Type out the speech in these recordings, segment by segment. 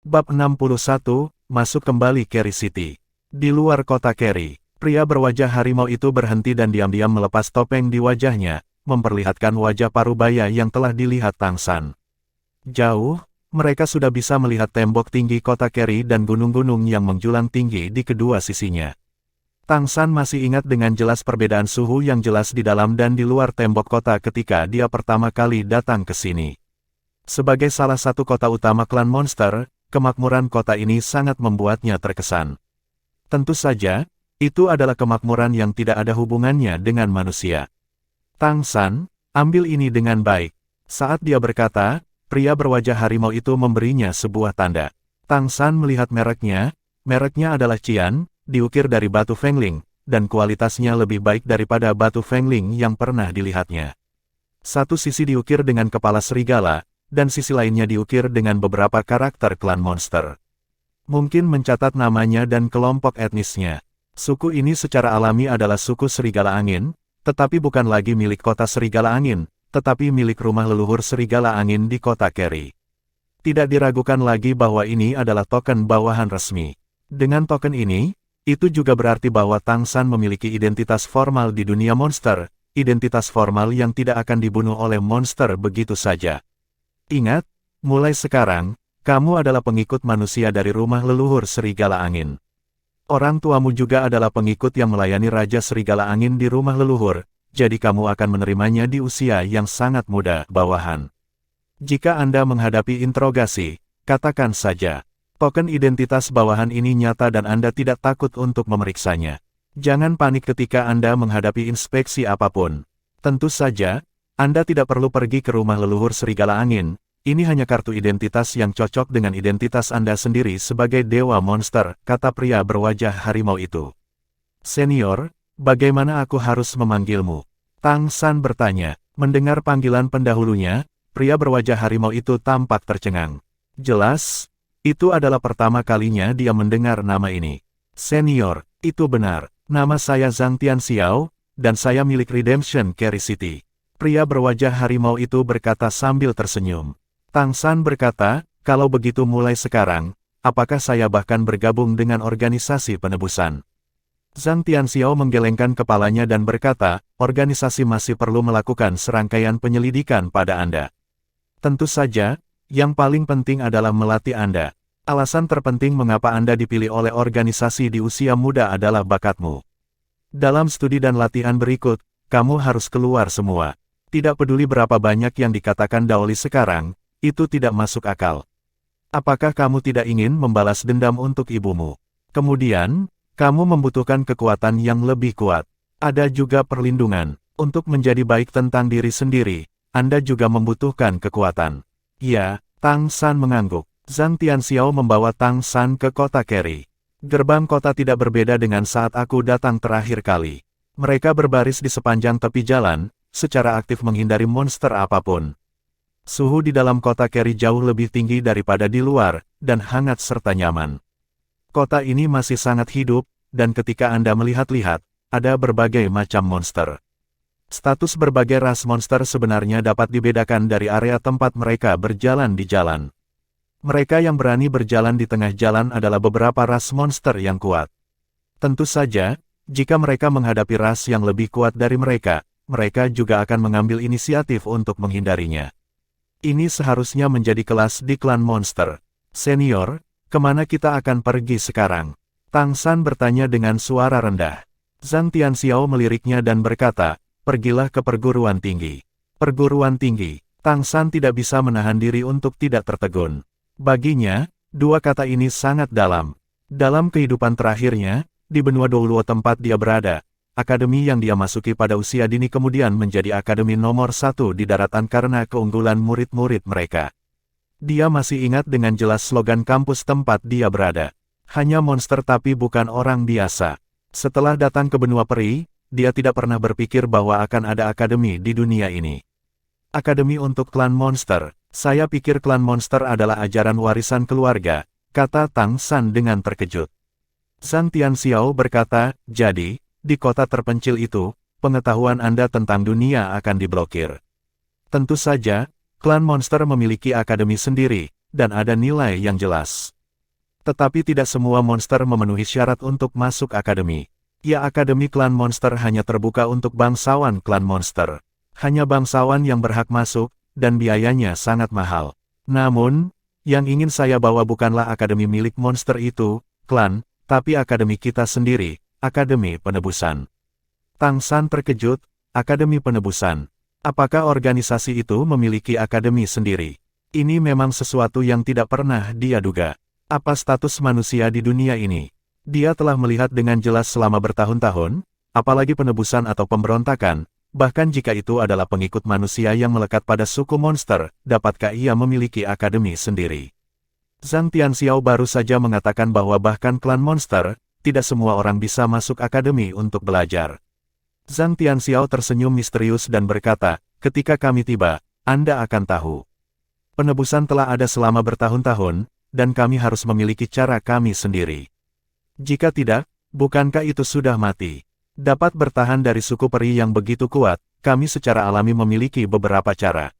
Bab 61, Masuk Kembali Keri City. Di luar kota Keri, pria berwajah harimau itu berhenti dan diam-diam melepas topeng di wajahnya, memperlihatkan wajah parubaya yang telah dilihat Tang San. Jauh, mereka sudah bisa melihat tembok tinggi kota Keri dan gunung-gunung yang menjulang tinggi di kedua sisinya. Tang San masih ingat dengan jelas perbedaan suhu yang jelas di dalam dan di luar tembok kota ketika dia pertama kali datang ke sini. Sebagai salah satu kota utama klan monster, kemakmuran kota ini sangat membuatnya terkesan. Tentu saja, itu adalah kemakmuran yang tidak ada hubungannya dengan manusia. Tang San, ambil ini dengan baik. Saat dia berkata, pria berwajah harimau itu memberinya sebuah tanda. Tang San melihat mereknya adalah Qian, diukir dari batu Fengling, dan kualitasnya lebih baik daripada batu Fengling yang pernah dilihatnya. Satu sisi diukir dengan kepala serigala, dan sisi lainnya diukir dengan beberapa karakter klan monster. Mungkin mencatat namanya dan kelompok etnisnya. Suku ini secara alami adalah suku Serigala Angin, tetapi bukan lagi milik kota Serigala Angin, tetapi milik rumah leluhur Serigala Angin di kota Keri. Tidak diragukan lagi bahwa ini adalah token bawahan resmi. Dengan token ini, itu juga berarti bahwa Tang San memiliki identitas formal di dunia monster, identitas formal yang tidak akan dibunuh oleh monster begitu saja. Ingat, mulai sekarang, kamu adalah pengikut manusia dari rumah leluhur Serigala Angin. Orang tuamu juga adalah pengikut yang melayani Raja Serigala Angin di rumah leluhur, jadi kamu akan menerimanya di usia yang sangat muda, bawahan. Jika Anda menghadapi interogasi, katakan saja. Token identitas bawahan ini nyata dan Anda tidak takut untuk memeriksanya. Jangan panik ketika Anda menghadapi inspeksi apapun. Tentu saja, Anda tidak perlu pergi ke rumah leluhur Serigala Angin. Ini hanya kartu identitas yang cocok dengan identitas Anda sendiri sebagai dewa monster, kata pria berwajah harimau itu. Senior, bagaimana aku harus memanggilmu? Tang San bertanya. Mendengar panggilan pendahulunya, pria berwajah harimau itu tampak tercengang. Jelas, itu adalah pertama kalinya dia mendengar nama ini. Senior, itu benar. Nama saya Zhang Tianxiao, dan saya milik Redemption Keri City. Pria berwajah harimau itu berkata sambil tersenyum. Tang San berkata, kalau begitu mulai sekarang, apakah saya bahkan bergabung dengan organisasi penebusan? Zhang Tianxiao menggelengkan kepalanya dan berkata, organisasi masih perlu melakukan serangkaian penyelidikan pada Anda. Tentu saja, yang paling penting adalah melatih Anda. Alasan terpenting mengapa Anda dipilih oleh organisasi di usia muda adalah bakatmu. Dalam studi dan latihan berikut, kamu harus keluar semua. Tidak peduli berapa banyak yang dikatakan Daoli sekarang, itu tidak masuk akal. Apakah kamu tidak ingin membalas dendam untuk ibumu? Kemudian, kamu membutuhkan kekuatan yang lebih kuat. Ada juga perlindungan. Untuk menjadi baik tentang diri sendiri, Anda juga membutuhkan kekuatan. Ya, Tang San mengangguk. Zhang Tianxiao membawa Tang San ke kota Keri. Gerbang kota tidak berbeda dengan saat aku datang terakhir kali. Mereka berbaris di sepanjang tepi jalan, secara aktif menghindari monster apapun. Suhu di dalam kota Keri jauh lebih tinggi daripada di luar, dan hangat serta nyaman. Kota ini masih sangat hidup, dan ketika Anda melihat-lihat, ada berbagai macam monster. Status berbagai ras monster sebenarnya dapat dibedakan dari area tempat mereka berjalan di jalan. Mereka yang berani berjalan di tengah jalan adalah beberapa ras monster yang kuat. Tentu saja, jika mereka menghadapi ras yang lebih kuat dari mereka, mereka juga akan mengambil inisiatif untuk menghindarinya. Ini seharusnya menjadi kelas di klan monster. Senior, kemana kita akan pergi sekarang? Tang San bertanya dengan suara rendah. Zhang Tianxiao meliriknya dan berkata, pergilah ke perguruan tinggi. Perguruan tinggi. Tang San tidak bisa menahan diri untuk tidak tertegun. Baginya, dua kata ini sangat dalam. Dalam kehidupan terakhirnya, di benua Douluo tempat dia berada, akademi yang dia masuki pada usia dini kemudian menjadi akademi nomor 1 di daratan karena keunggulan murid-murid mereka. Dia masih ingat dengan jelas slogan kampus tempat dia berada. Hanya monster tapi bukan orang biasa. Setelah datang ke benua peri, dia tidak pernah berpikir bahwa akan ada akademi di dunia ini. Akademi untuk klan monster. Saya pikir klan monster adalah ajaran warisan keluarga, kata Tang San dengan terkejut. Zhang Tianxiao berkata, jadi, di kota terpencil itu, pengetahuan Anda tentang dunia akan diblokir. Tentu saja, klan monster memiliki akademi sendiri, dan ada nilai yang jelas. Tetapi tidak semua monster memenuhi syarat untuk masuk akademi. Ya, akademi klan monster hanya terbuka untuk bangsawan klan monster. Hanya bangsawan yang berhak masuk, dan biayanya sangat mahal. Namun, yang ingin saya bawa bukanlah akademi milik monster itu, klan, tapi akademi kita sendiri, Akademi Penebusan. Tang San terkejut, Akademi Penebusan. Apakah organisasi itu memiliki akademi sendiri? Ini memang sesuatu yang tidak pernah dia duga. Apa status manusia di dunia ini? Dia telah melihat dengan jelas selama bertahun-tahun, apalagi penebusan atau pemberontakan, bahkan jika itu adalah pengikut manusia yang melekat pada suku monster, dapatkah ia memiliki akademi sendiri? Zhang Tianxiao baru saja mengatakan bahwa bahkan klan monster, tidak semua orang bisa masuk akademi untuk belajar. Zhang Tianxiao tersenyum misterius dan berkata, ketika kami tiba, Anda akan tahu. Penebusan telah ada selama bertahun-tahun, dan kami harus memiliki cara kami sendiri. Jika tidak, bukankah itu sudah mati? Dapat bertahan dari suku peri yang begitu kuat, kami secara alami memiliki beberapa cara.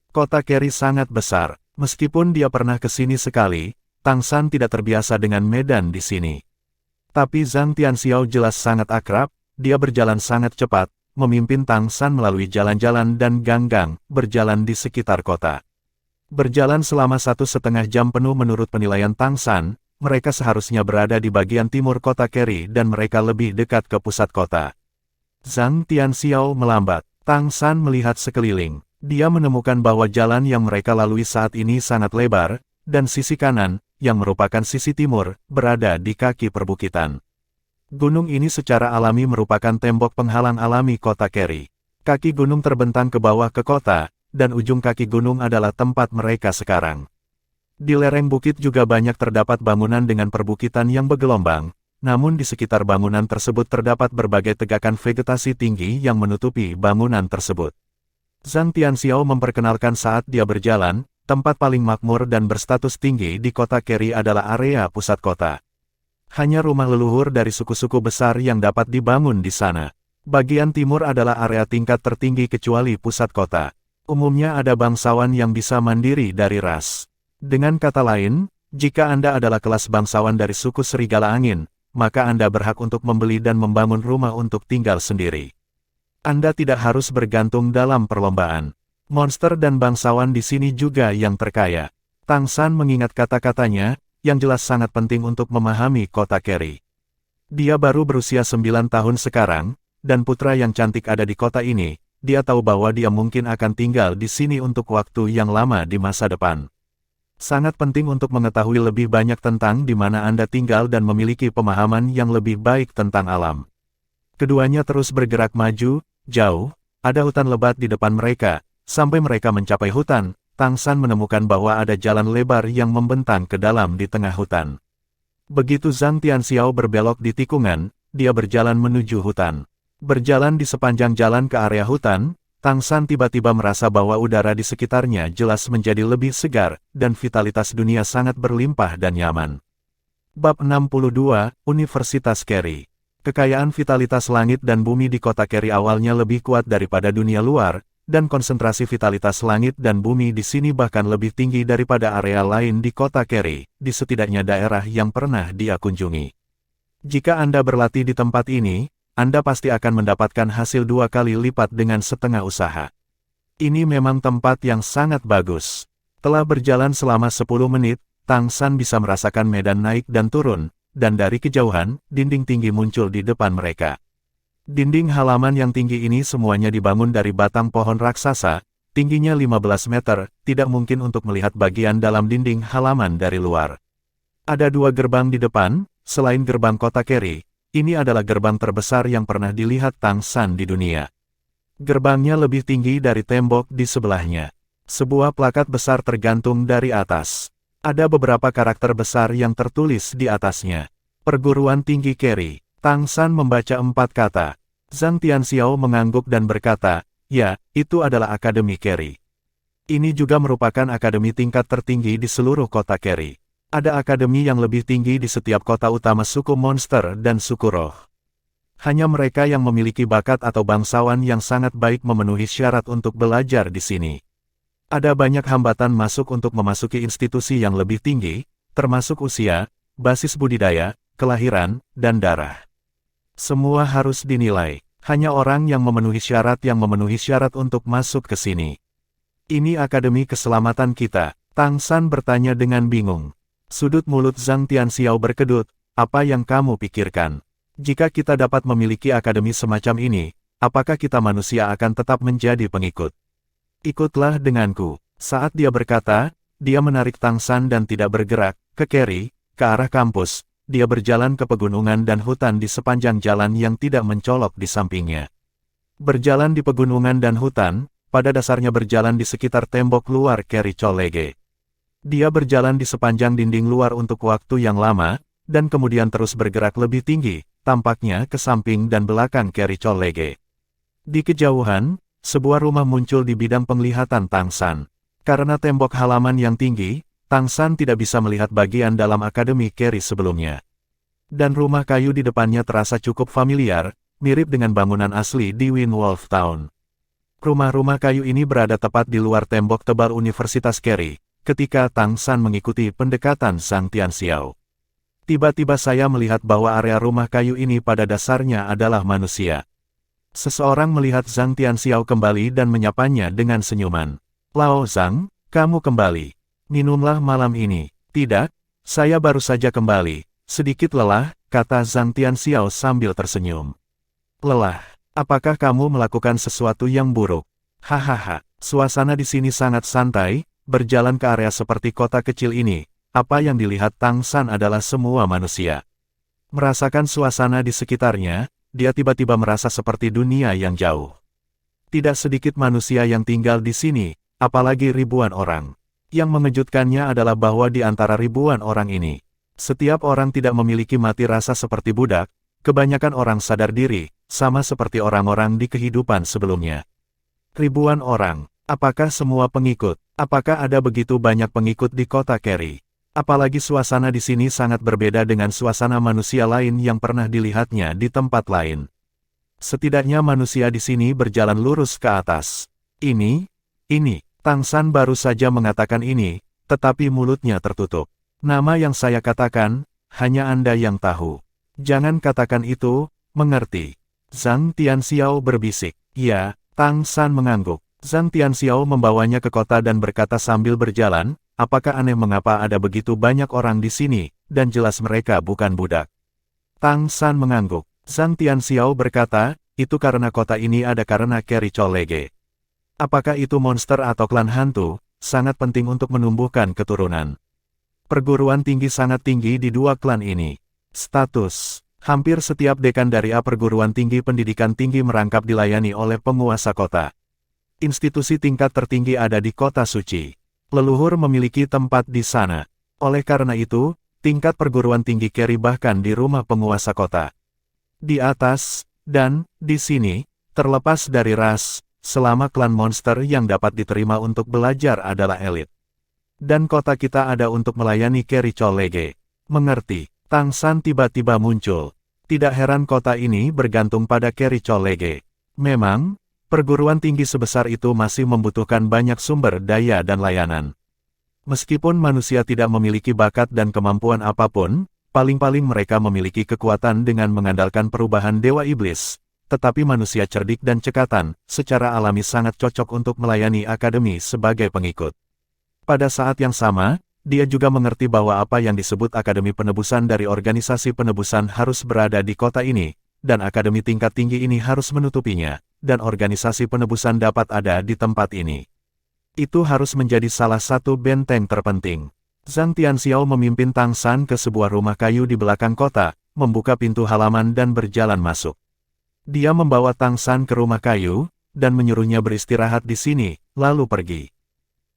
Kota Keri sangat besar, meskipun dia pernah ke sini sekali, Tang San tidak terbiasa dengan medan di sini. Tapi Zhang Tianxiao jelas sangat akrab, dia berjalan sangat cepat, memimpin Tang San melalui jalan-jalan dan gang-gang, berjalan di sekitar kota. Berjalan selama 1,5 jam penuh menurut penilaian Tang San, mereka seharusnya berada di bagian timur kota Keri dan mereka lebih dekat ke pusat kota. Zhang Tianxiao melambat. Tang San melihat sekeliling. Dia menemukan bahwa jalan yang mereka lalui saat ini sangat lebar, dan sisi kanan, yang merupakan sisi timur, berada di kaki perbukitan. Gunung ini secara alami merupakan tembok penghalang alami kota Keri. Kaki gunung terbentang ke bawah ke kota, dan ujung kaki gunung adalah tempat mereka sekarang. Di lereng bukit juga banyak terdapat bangunan dengan perbukitan yang bergelombang, namun di sekitar bangunan tersebut terdapat berbagai tegakan vegetasi tinggi yang menutupi bangunan tersebut. Zhang Tianxiao memperkenalkan saat dia berjalan, tempat paling makmur dan berstatus tinggi di kota Keri adalah area pusat kota. Hanya rumah leluhur dari suku-suku besar yang dapat dibangun di sana. Bagian timur adalah area tingkat tertinggi kecuali pusat kota. Umumnya ada bangsawan yang bisa mandiri dari ras. Dengan kata lain, jika Anda adalah kelas bangsawan dari suku Serigala Angin, maka Anda berhak untuk membeli dan membangun rumah untuk tinggal sendiri. Anda tidak harus bergantung dalam perlombaan. Monster dan bangsawan di sini juga yang terkaya. Tang San mengingat kata-katanya, yang jelas sangat penting untuk memahami kota Keri. Dia baru berusia 9 tahun sekarang, dan putra yang cantik ada di kota ini, dia tahu bahwa dia mungkin akan tinggal di sini untuk waktu yang lama di masa depan. Sangat penting untuk mengetahui lebih banyak tentang di mana Anda tinggal dan memiliki pemahaman yang lebih baik tentang alam. Keduanya terus bergerak maju, jauh, ada hutan lebat di depan mereka, sampai mereka mencapai hutan, Tang San menemukan bahwa ada jalan lebar yang membentang ke dalam di tengah hutan. Begitu Zhang Tianxiao berbelok di tikungan, dia berjalan menuju hutan. Berjalan di sepanjang jalan ke area hutan, Tang San tiba-tiba merasa bahwa udara di sekitarnya jelas menjadi lebih segar, dan vitalitas dunia sangat berlimpah dan nyaman. Bab 62, Universitas Keri. Kekayaan vitalitas langit dan bumi di kota Keri awalnya lebih kuat daripada dunia luar, dan konsentrasi vitalitas langit dan bumi di sini bahkan lebih tinggi daripada area lain di kota Keri, di setidaknya daerah yang pernah dia kunjungi. Jika Anda berlatih di tempat ini, Anda pasti akan mendapatkan hasil 2 kali lipat dengan setengah usaha. Ini memang tempat yang sangat bagus. Telah berjalan selama 10 menit, Tang San bisa merasakan medan naik dan turun, dan dari kejauhan, dinding tinggi muncul di depan mereka. Dinding halaman yang tinggi ini semuanya dibangun dari batang pohon raksasa, tingginya 15 meter, tidak mungkin untuk melihat bagian dalam dinding halaman dari luar. Ada 2 gerbang di depan, selain gerbang kota Keri. Ini adalah gerbang terbesar yang pernah dilihat Tang San di dunia. Gerbangnya lebih tinggi dari tembok di sebelahnya. Sebuah plakat besar tergantung dari atas. Ada beberapa karakter besar yang tertulis di atasnya. Perguruan Tinggi Keri. Tang San membaca 4 kata. Zhang Tianxiao mengangguk dan berkata, ya, itu adalah Akademi Keri. Ini juga merupakan akademi tingkat tertinggi di seluruh kota Keri. Ada akademi yang lebih tinggi di setiap kota utama suku monster dan suku roh. Hanya mereka yang memiliki bakat atau bangsawan yang sangat baik memenuhi syarat untuk belajar di sini. Ada banyak hambatan masuk untuk memasuki institusi yang lebih tinggi, termasuk usia, basis budidaya, kelahiran, dan darah. Semua harus dinilai. Hanya orang yang memenuhi syarat untuk masuk ke sini. Ini akademi keselamatan kita. Tang San bertanya dengan bingung. Sudut mulut Zhang Tianxiao berkedut, apa yang kamu pikirkan? Jika kita dapat memiliki akademi semacam ini, apakah kita manusia akan tetap menjadi pengikut? Ikutlah denganku. Saat dia berkata, dia menarik Tang San dan tidak bergerak, ke kiri, ke arah kampus. Dia berjalan ke pegunungan dan hutan di sepanjang jalan yang tidak mencolok di sampingnya. Berjalan di pegunungan dan hutan, pada dasarnya berjalan di sekitar tembok luar Kerry Cholege. Dia berjalan di sepanjang dinding luar untuk waktu yang lama, dan kemudian terus bergerak lebih tinggi, tampaknya ke samping dan belakang Kerry Cholege. Di kejauhan, sebuah rumah muncul di bidang penglihatan Tang San. Karena tembok halaman yang tinggi, Tang San tidak bisa melihat bagian dalam akademi Kerry sebelumnya. Dan rumah kayu di depannya terasa cukup familiar, mirip dengan bangunan asli di Windwolf Town. Rumah-rumah kayu ini berada tepat di luar tembok tebal Universitas Kerry, ketika Tang San mengikuti pendekatan Zhang Tianxiao. Tiba-tiba saya melihat bahwa area rumah kayu ini pada dasarnya adalah manusia. Seseorang melihat Zhang Tianxiao kembali dan menyapanya dengan senyuman. Lao Zhang, kamu kembali. Minumlah malam ini. Tidak, saya baru saja kembali. Sedikit lelah, kata Zhang Tianxiao sambil tersenyum. Lelah? Apakah kamu melakukan sesuatu yang buruk? Hahaha, suasana di sini sangat santai. Berjalan ke area seperti kota kecil ini, apa yang dilihat Tang San adalah semua manusia. Merasakan suasana di sekitarnya, dia tiba-tiba merasa seperti dunia yang jauh. Tidak sedikit manusia yang tinggal di sini, apalagi ribuan orang. Yang mengejutkannya adalah bahwa di antara ribuan orang ini, setiap orang tidak memiliki mati rasa seperti budak, kebanyakan orang sadar diri, sama seperti orang-orang di kehidupan sebelumnya. Ribuan orang. Apakah semua pengikut? Apakah ada begitu banyak pengikut di kota Kerry? Apalagi suasana di sini sangat berbeda dengan suasana manusia lain yang pernah dilihatnya di tempat lain. Setidaknya manusia di sini berjalan lurus ke atas. Ini. Tang San baru saja mengatakan ini, tetapi mulutnya tertutup. Nama yang saya katakan, hanya Anda yang tahu. Jangan katakan itu, mengerti? Zhang Tianxiao berbisik. Ya, Tang San mengangguk. Zhang Tianxiao membawanya ke kota dan berkata sambil berjalan, apakah aneh mengapa ada begitu banyak orang di sini, dan jelas mereka bukan budak. Tang San mengangguk. Zhang Tianxiao berkata, itu karena kota ini ada karena Kerry Cholege. Apakah itu monster atau klan hantu, sangat penting untuk menumbuhkan keturunan. Perguruan tinggi sangat tinggi di dua klan ini. Status, hampir setiap dekan dari perguruan tinggi pendidikan tinggi merangkap dilayani oleh penguasa kota. Institusi tingkat tertinggi ada di kota suci. Leluhur memiliki tempat di sana. Oleh karena itu, tingkat perguruan tinggi Kerry bahkan di rumah penguasa kota. Di atas, dan di sini, terlepas dari ras, selama klan monster yang dapat diterima untuk belajar adalah elit. Dan kota kita ada untuk melayani Kerry Cholege. Mengerti? Tang San tiba-tiba muncul. Tidak heran kota ini bergantung pada Kerry Cholege. Memang, perguruan tinggi sebesar itu masih membutuhkan banyak sumber daya dan layanan. Meskipun manusia tidak memiliki bakat dan kemampuan apapun, paling-paling mereka memiliki kekuatan dengan mengandalkan perubahan dewa iblis. Tetapi manusia cerdik dan cekatan, secara alami sangat cocok untuk melayani akademi sebagai pengikut. Pada saat yang sama, dia juga mengerti bahwa apa yang disebut akademi penebusan dari organisasi penebusan harus berada di kota ini, dan akademi tingkat tinggi ini harus menutupinya. Dan organisasi penebusan dapat ada di tempat ini. Itu harus menjadi salah satu benteng terpenting. Zhang Tianxiao memimpin Tang San ke sebuah rumah kayu di belakang kota, membuka pintu halaman dan berjalan masuk. Dia membawa Tang San ke rumah kayu, dan menyuruhnya beristirahat di sini, lalu pergi.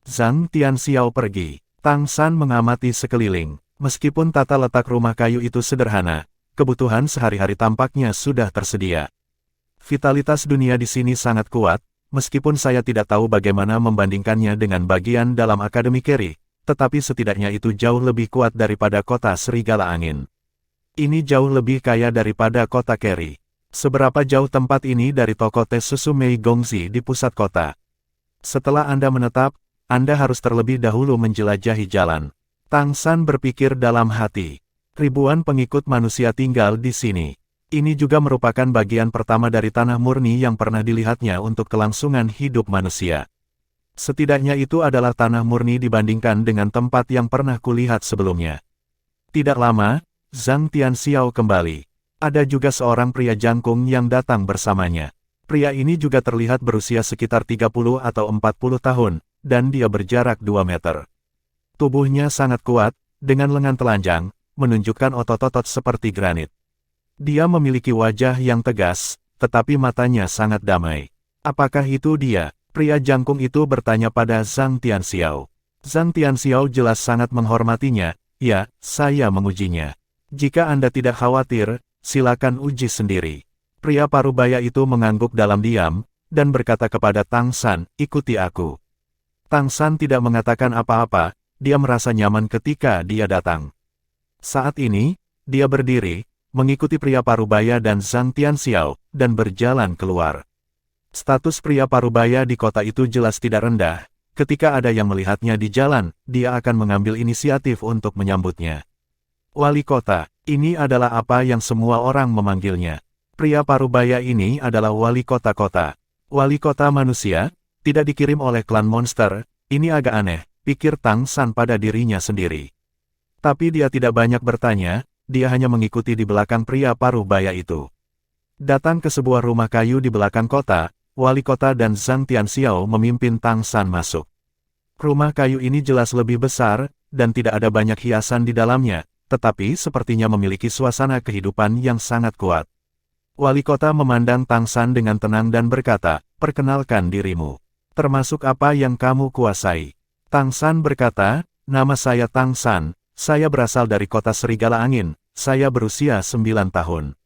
Zhang Tianxiao pergi. Tang San mengamati sekeliling. Meskipun tata letak rumah kayu itu sederhana, kebutuhan sehari-hari tampaknya sudah tersedia. Vitalitas dunia di sini sangat kuat, meskipun saya tidak tahu bagaimana membandingkannya dengan bagian dalam Akademi Kerry, tetapi setidaknya itu jauh lebih kuat daripada kota Serigala Angin. Ini jauh lebih kaya daripada kota Kerry. Seberapa jauh tempat ini dari toko teh susu Mei Gongzi di pusat kota? Setelah Anda menetap, Anda harus terlebih dahulu menjelajahi jalan. Tang San berpikir dalam hati. Ribuan pengikut manusia tinggal di sini. Ini juga merupakan bagian pertama dari tanah murni yang pernah dilihatnya untuk kelangsungan hidup manusia. Setidaknya itu adalah tanah murni dibandingkan dengan tempat yang pernah kulihat sebelumnya. Tidak lama, Zhang Tianxiao kembali. Ada juga seorang pria jangkung yang datang bersamanya. Pria ini juga terlihat berusia sekitar 30 atau 40 tahun, dan dia berjarak 2 meter. Tubuhnya sangat kuat, dengan lengan telanjang, menunjukkan otot-otot seperti granit. Dia memiliki wajah yang tegas, tetapi matanya sangat damai. Apakah itu dia? Pria jangkung itu bertanya pada Zhang Tianxiao. Zhang Tianxiao jelas sangat menghormatinya. Ya, saya mengujinya. Jika Anda tidak khawatir, silakan uji sendiri. Pria parubaya itu mengangguk dalam diam, dan berkata kepada Tang San, ikuti aku. Tang San tidak mengatakan apa-apa, dia merasa nyaman ketika dia datang. Saat ini, dia berdiri, mengikuti pria parubaya dan Zhang Tianxiao, dan berjalan keluar. Status pria parubaya di kota itu jelas tidak rendah. Ketika ada yang melihatnya di jalan, dia akan mengambil inisiatif untuk menyambutnya. Wali kota, ini adalah apa yang semua orang memanggilnya. Pria parubaya ini adalah wali kota-kota. Wali kota manusia, tidak dikirim oleh klan monster, ini agak aneh, pikir Tang San pada dirinya sendiri. Tapi dia tidak banyak bertanya, dia hanya mengikuti di belakang pria parubaya itu. Datang ke sebuah rumah kayu di belakang kota, wali kota dan Zhang Tianxiao memimpin Tang San masuk. Rumah kayu ini jelas lebih besar, dan tidak ada banyak hiasan di dalamnya, tetapi sepertinya memiliki suasana kehidupan yang sangat kuat. Wali kota memandang Tang San dengan tenang dan berkata, perkenalkan dirimu. Termasuk apa yang kamu kuasai? Tang San berkata, nama saya Tang San, saya berasal dari kota Serigala Angin. Saya berusia 9 tahun.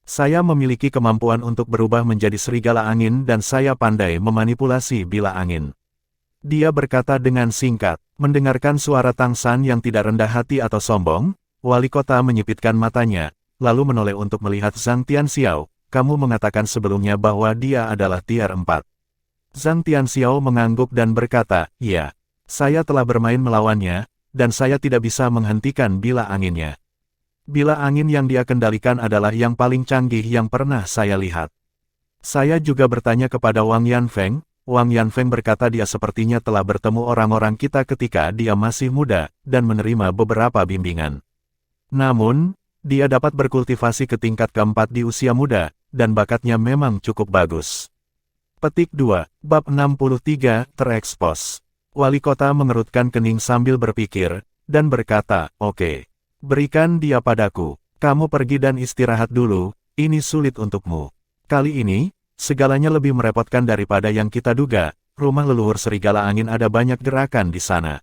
Saya memiliki kemampuan untuk berubah menjadi serigala angin dan saya pandai memanipulasi bila angin. Dia berkata dengan singkat. Mendengarkan suara Tang San yang tidak rendah hati atau sombong, wali kota menyipitkan matanya, lalu menoleh untuk melihat Zhang Tianxiao. Kamu mengatakan sebelumnya bahwa dia adalah tier 4. Zhang Tianxiao mengangguk dan berkata, ya, saya telah bermain melawannya, dan saya tidak bisa menghentikan bila anginnya. Bila angin yang dia kendalikan adalah yang paling canggih yang pernah saya lihat. Saya juga bertanya kepada Wang Yanfeng. Wang Yanfeng berkata dia sepertinya telah bertemu orang-orang kita ketika dia masih muda, dan menerima beberapa bimbingan. Namun, dia dapat berkultivasi ke tingkat keempat di usia muda, dan bakatnya memang cukup bagus. Petik 2, Bab 63, terekspos. Wali kota mengerutkan kening sambil berpikir, dan berkata, oke. Berikan dia padaku. Kamu pergi dan istirahat dulu, ini sulit untukmu. Kali ini, segalanya lebih merepotkan daripada yang kita duga, rumah leluhur serigala angin ada banyak gerakan di sana.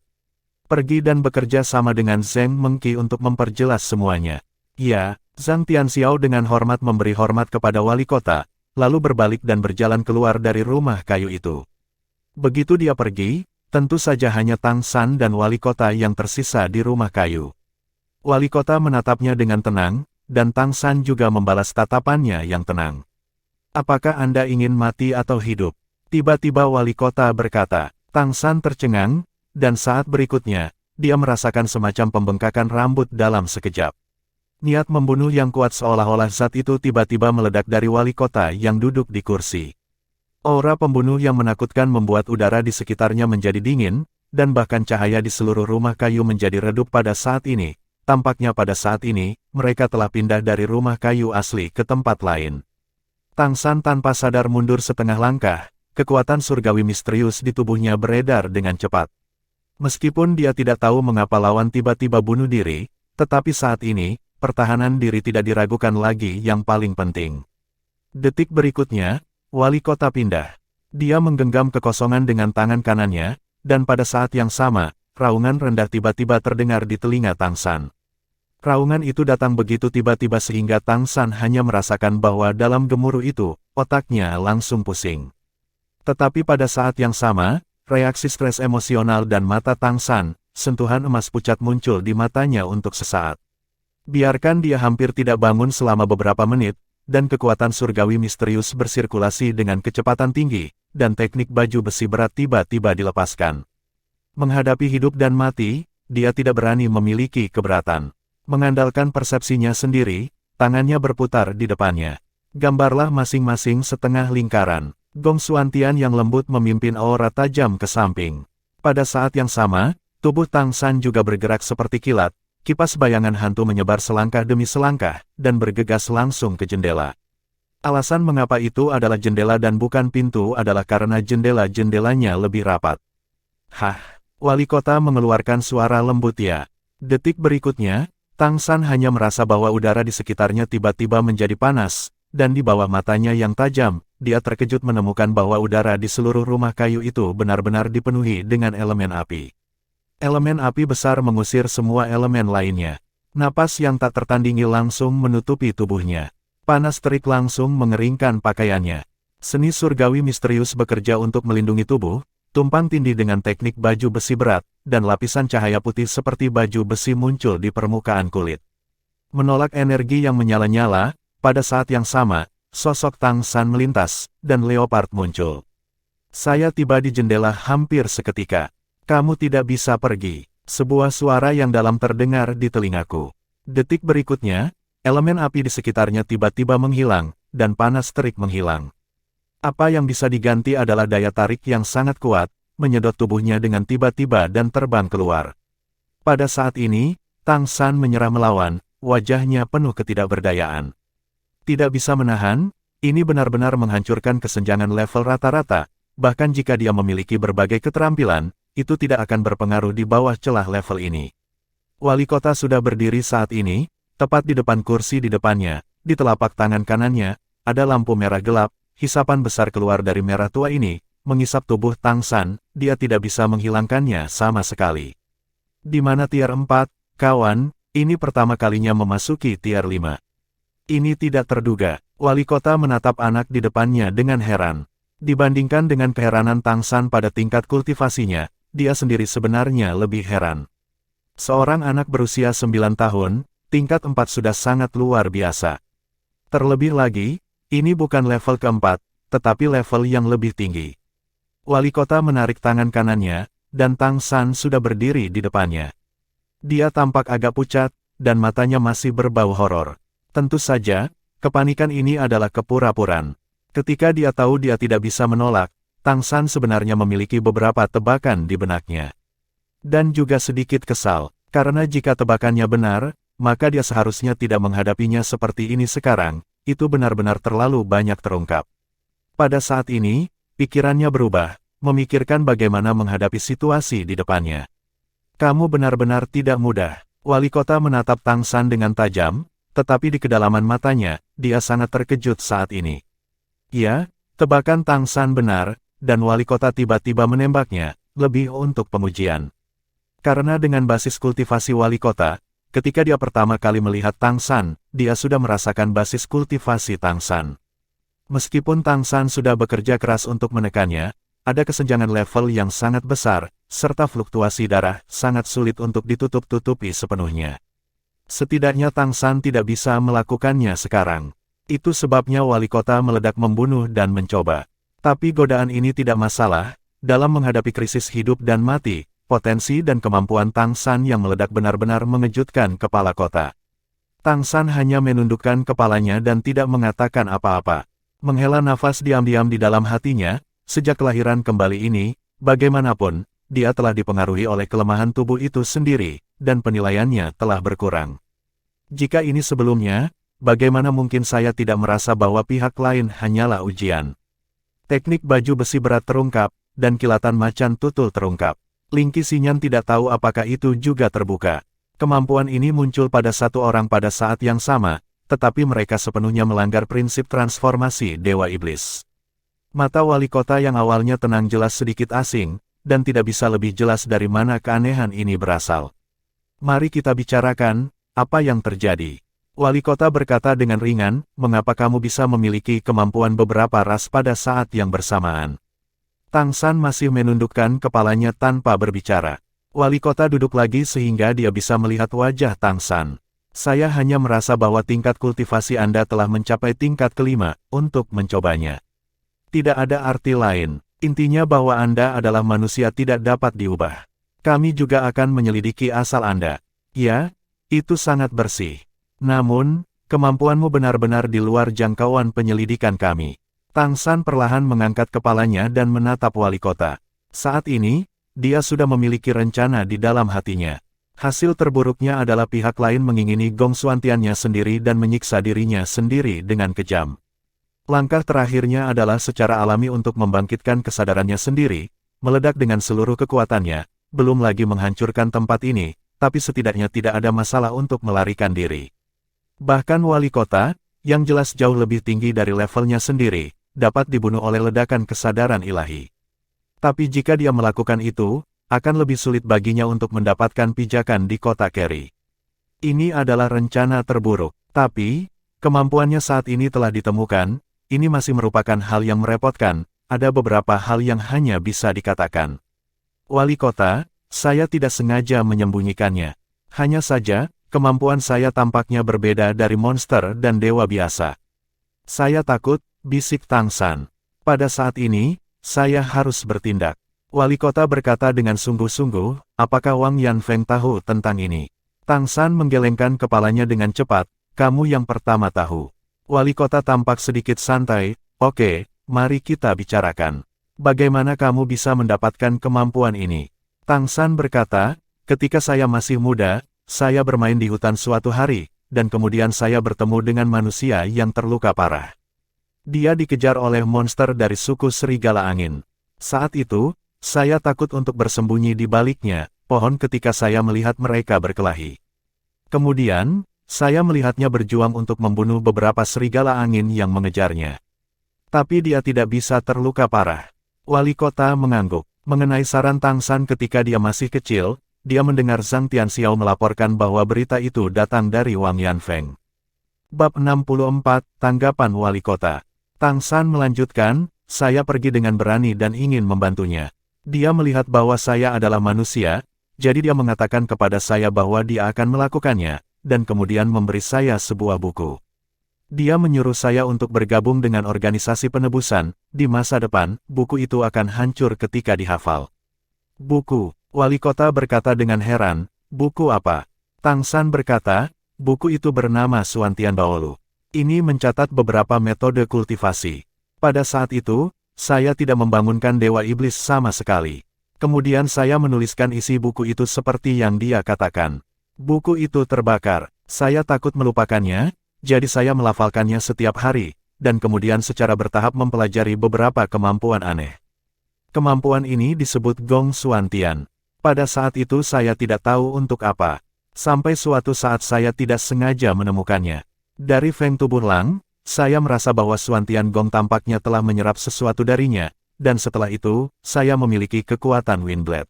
Pergi dan bekerja sama dengan Zheng Mengqi untuk memperjelas semuanya. Ya, Zhang Tianxiao dengan hormat memberi hormat kepada wali kota, lalu berbalik dan berjalan keluar dari rumah kayu itu. Begitu dia pergi, tentu saja hanya Tang San dan wali kota yang tersisa di rumah kayu. Wali kota menatapnya dengan tenang, dan Tang San juga membalas tatapannya yang tenang. Apakah Anda ingin mati atau hidup? Tiba-tiba wali kota berkata. Tang San tercengang, dan saat berikutnya, dia merasakan semacam pembengkakan rambut dalam sekejap. Niat membunuh yang kuat seolah-olah zat itu tiba-tiba meledak dari wali kota yang duduk di kursi. Aura pembunuh yang menakutkan membuat udara di sekitarnya menjadi dingin, dan bahkan cahaya di seluruh rumah kayu menjadi redup pada saat ini. Tampaknya pada saat ini, mereka telah pindah dari rumah kayu asli ke tempat lain. Tang San tanpa sadar mundur setengah langkah, kekuatan surgawi misterius di tubuhnya beredar dengan cepat. Meskipun dia tidak tahu mengapa lawan tiba-tiba bunuh diri, tetapi saat ini, pertahanan diri tidak diragukan lagi yang paling penting. Detik berikutnya, wali kota pindah. Dia menggenggam kekosongan dengan tangan kanannya, dan pada saat yang sama, raungan rendah tiba-tiba terdengar di telinga Tang San. Raungan itu datang begitu tiba-tiba sehingga Tang San hanya merasakan bahwa dalam gemuruh itu, otaknya langsung pusing. Tetapi pada saat yang sama, reaksi stres emosional dan mata Tang San, sentuhan emas pucat muncul di matanya untuk sesaat. Biarkan dia hampir tidak bangun selama beberapa menit, dan kekuatan surgawi misterius bersirkulasi dengan kecepatan tinggi, dan teknik baju besi berat tiba-tiba dilepaskan. Menghadapi hidup dan mati, dia tidak berani memiliki keberatan. Mengandalkan persepsinya sendiri, tangannya berputar di depannya. Gambarlah masing-masing setengah lingkaran. Gong Xuantian yang lembut memimpin aura tajam ke samping. Pada saat yang sama, tubuh Tang San juga bergerak seperti kilat, kipas bayangan hantu menyebar selangkah demi selangkah, dan bergegas langsung ke jendela. Alasan mengapa itu adalah jendela dan bukan pintu adalah karena jendela-jendelanya lebih rapat. Hah, wali kota mengeluarkan suara lembut ya. Detik berikutnya, Tang San hanya merasa bahwa udara di sekitarnya tiba-tiba menjadi panas, dan di bawah matanya yang tajam, dia terkejut menemukan bahwa udara di seluruh rumah kayu itu benar-benar dipenuhi dengan elemen api. Elemen api besar mengusir semua elemen lainnya. Napas yang tak tertandingi langsung menutupi tubuhnya. Panas terik langsung mengeringkan pakaiannya. Seni surgawi misterius bekerja untuk melindungi tubuh, tumpang tindih dengan teknik baju besi berat, dan lapisan cahaya putih seperti baju besi muncul di permukaan kulit. Menolak energi yang menyala-nyala, pada saat yang sama, sosok Tang San melintas, dan leopard muncul. Saya tiba di jendela hampir seketika. Kamu tidak bisa pergi. Sebuah suara yang dalam terdengar di telingaku. Detik berikutnya, elemen api di sekitarnya tiba-tiba menghilang, dan panas terik menghilang. Apa yang bisa diganti adalah daya tarik yang sangat kuat, menyedot tubuhnya dengan tiba-tiba dan terbang keluar. Pada saat ini, Tang San menyerah melawan, wajahnya penuh ketidakberdayaan. Tidak bisa menahan, ini benar-benar menghancurkan kesenjangan level rata-rata, bahkan jika dia memiliki berbagai keterampilan, itu tidak akan berpengaruh di bawah celah level ini. Wali kota sudah berdiri saat ini, tepat di depan kursi di depannya, di telapak tangan kanannya, ada lampu merah gelap. Hisapan besar keluar dari merah tua ini, mengisap tubuh Tang San, dia tidak bisa menghilangkannya sama sekali. Di mana tier 4, kawan, ini pertama kalinya memasuki tier 5. Ini tidak terduga, wali kota menatap anak di depannya dengan heran. Dibandingkan dengan keheranan Tang San pada tingkat kultivasinya, dia sendiri sebenarnya lebih heran. Seorang anak berusia 9 tahun, tingkat 4 sudah sangat luar biasa. Terlebih lagi, ini bukan level keempat, tetapi level yang lebih tinggi. Wali kota menarik tangan kanannya, dan Tang San sudah berdiri di depannya. Dia tampak agak pucat, dan matanya masih berbau horor. Tentu saja, kepanikan ini adalah kepura-puraan. Ketika dia tahu dia tidak bisa menolak, Tang San sebenarnya memiliki beberapa tebakan di benaknya. Dan juga sedikit kesal, karena jika tebakannya benar, maka dia seharusnya tidak menghadapinya seperti ini sekarang. Itu benar-benar terlalu banyak terungkap. Pada saat ini, pikirannya berubah, memikirkan bagaimana menghadapi situasi di depannya. Kamu benar-benar tidak mudah. Wali kota menatap Tang San dengan tajam, tetapi di kedalaman matanya, dia sangat terkejut saat ini. Ya, tebakan Tang San benar, dan wali kota tiba-tiba menembaknya, lebih untuk pemujian. Karena dengan basis kultivasi wali kota, ketika dia pertama kali melihat Tang San, dia sudah merasakan basis kultivasi Tang San. Meskipun Tang San sudah bekerja keras untuk menekannya, ada kesenjangan level yang sangat besar, serta fluktuasi darah sangat sulit untuk ditutup-tutupi sepenuhnya. Setidaknya Tang San tidak bisa melakukannya sekarang. Itu sebabnya wali kota meledak membunuh dan mencoba. Tapi godaan ini tidak masalah, dalam menghadapi krisis hidup dan mati. Potensi dan kemampuan Tang San yang meledak benar-benar mengejutkan kepala kota. Tang San hanya menundukkan kepalanya dan tidak mengatakan apa-apa. Menghela nafas diam-diam di dalam hatinya, sejak kelahiran kembali ini, bagaimanapun, dia telah dipengaruhi oleh kelemahan tubuh itu sendiri, dan penilaiannya telah berkurang. Jika ini sebelumnya, bagaimana mungkin saya tidak merasa bahwa pihak lain hanyalah ujian? Teknik baju besi berat terungkap, dan kilatan macan tutul terungkap. Lingki Xinyan tidak tahu apakah itu juga terbuka. Kemampuan ini muncul pada satu orang pada saat yang sama, tetapi mereka sepenuhnya melanggar prinsip transformasi Dewa Iblis. Mata wali kota yang awalnya tenang jelas sedikit asing, dan tidak bisa lebih jelas dari mana keanehan ini berasal. Mari kita bicarakan, apa yang terjadi. Wali kota berkata dengan ringan, mengapa kamu bisa memiliki kemampuan beberapa ras pada saat yang bersamaan? Tang San masih menundukkan kepalanya tanpa berbicara. Wali kota duduk lagi sehingga dia bisa melihat wajah Tang San. Saya hanya merasa bahwa tingkat kultivasi Anda telah mencapai tingkat kelima, untuk mencobanya. Tidak ada arti lain, intinya bahwa Anda adalah manusia tidak dapat diubah. Kami juga akan menyelidiki asal Anda. Ya, Itu sangat bersih. Namun, kemampuanmu benar-benar di luar jangkauan penyelidikan kami. Tang San perlahan mengangkat kepalanya dan menatap wali kota. Saat ini, dia sudah memiliki rencana di dalam hatinya. Hasil terburuknya adalah pihak lain mengingini Gong Xuantiannya sendiri dan menyiksa dirinya sendiri dengan kejam. Langkah terakhirnya adalah secara alami untuk membangkitkan kesadarannya sendiri, meledak dengan seluruh kekuatannya, belum lagi menghancurkan tempat ini, tapi setidaknya tidak ada masalah untuk melarikan diri. Bahkan wali kota, yang jelas jauh lebih tinggi dari levelnya sendiri, dapat dibunuh oleh ledakan kesadaran ilahi. Tapi jika dia melakukan itu, akan lebih sulit baginya untuk mendapatkan pijakan di kota Carry. Ini adalah rencana terburuk, tapi, kemampuannya saat ini telah ditemukan, ini masih merupakan hal yang merepotkan, ada beberapa hal yang hanya bisa dikatakan. Wali kota, saya tidak sengaja menyembunyikannya. Hanya saja, kemampuan saya tampaknya berbeda dari monster dan dewa biasa. Saya takut, bisik Tang San. Pada saat ini, saya harus bertindak. Wali kota berkata dengan sungguh-sungguh, apakah Wang Yanfeng tahu tentang ini? Tang San menggelengkan kepalanya dengan cepat, kamu yang pertama tahu. Wali kota tampak sedikit santai, oke, mari kita bicarakan. Bagaimana kamu bisa mendapatkan kemampuan ini? Tang San berkata, ketika saya masih muda, saya bermain di hutan suatu hari, dan kemudian saya bertemu dengan manusia yang terluka parah. Dia dikejar oleh monster dari suku serigala angin. Saat itu, saya takut untuk bersembunyi di baliknya, pohon ketika saya melihat mereka berkelahi. Kemudian, saya melihatnya berjuang untuk membunuh beberapa serigala angin yang mengejarnya. Tapi dia tidak bisa terluka parah. Wali kota mengangguk. Mengenai saran Tang San ketika dia masih kecil, dia mendengar Zhang Tianxiao melaporkan bahwa berita itu datang dari Wang Yanfeng. Bab 64, Tanggapan Wali Kota. Tang San melanjutkan, saya pergi dengan berani dan ingin membantunya. Dia melihat bahwa saya adalah manusia, jadi dia mengatakan kepada saya bahwa dia akan melakukannya, dan kemudian memberi saya sebuah buku. Dia menyuruh saya untuk bergabung dengan organisasi penebusan, di masa depan, buku itu akan hancur ketika dihafal. Buku, wali kota berkata dengan heran, buku apa? Tang San berkata, buku itu bernama Xuantian Baolu. Ini mencatat beberapa metode kultivasi. Pada saat itu, saya tidak membangunkan Dewa Iblis sama sekali. Kemudian saya menuliskan isi buku itu seperti yang dia katakan. Buku itu terbakar, saya takut melupakannya, jadi saya melafalkannya setiap hari, dan kemudian secara bertahap mempelajari beberapa kemampuan aneh. Kemampuan ini disebut Gong Xuantian. Pada saat itu saya tidak tahu untuk apa. Sampai suatu saat saya tidak sengaja menemukannya. Dari Feng Tubuh Lang, saya merasa bahwa Xuantian Gong tampaknya telah menyerap sesuatu darinya, dan setelah itu, saya memiliki kekuatan Windblade.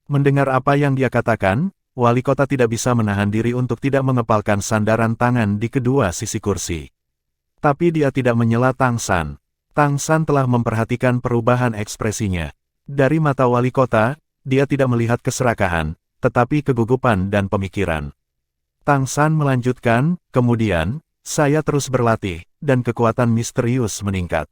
Mendengar apa yang dia katakan, wali kota tidak bisa menahan diri untuk tidak mengepalkan sandaran tangan di kedua sisi kursi. Tapi dia tidak menyela Tang San. Tang San telah memperhatikan perubahan ekspresinya. Dari mata wali kota, dia tidak melihat keserakahan, tetapi kegugupan dan pemikiran. Tang San melanjutkan, kemudian, saya terus berlatih, dan kekuatan misterius meningkat.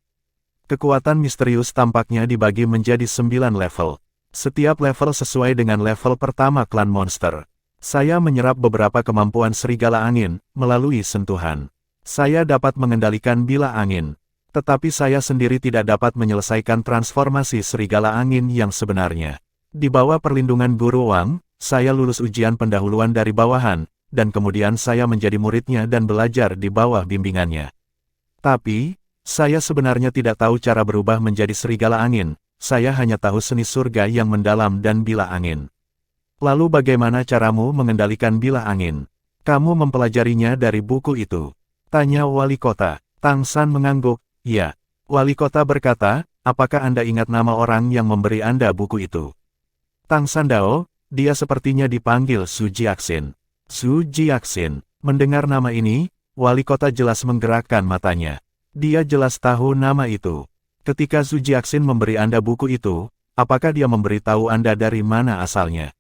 Kekuatan misterius tampaknya dibagi menjadi 9 level. Setiap level sesuai dengan level pertama klan monster. Saya menyerap beberapa kemampuan serigala angin, melalui sentuhan. Saya dapat mengendalikan bila angin. Tetapi saya sendiri tidak dapat menyelesaikan transformasi serigala angin yang sebenarnya. Di bawah perlindungan Guru Wang, saya lulus ujian pendahuluan dari bawahan, dan kemudian saya menjadi muridnya dan belajar di bawah bimbingannya. Tapi, saya sebenarnya tidak tahu cara berubah menjadi serigala angin. Saya hanya tahu seni surga yang mendalam dan bila angin. Lalu bagaimana caramu mengendalikan bila angin? Kamu mempelajarinya dari buku itu? Tanya wali kota. Tang San mengangguk, ya. Wali kota berkata, apakah Anda ingat nama orang yang memberi Anda buku itu? Tang San Dao, dia sepertinya dipanggil Su Jiaxin. Su Jiaxin. Mendengar nama ini, wali kota jelas menggerakkan matanya. Dia jelas tahu nama itu. Ketika Su Jiaxin memberi Anda buku itu, apakah dia memberitahu Anda dari mana asalnya?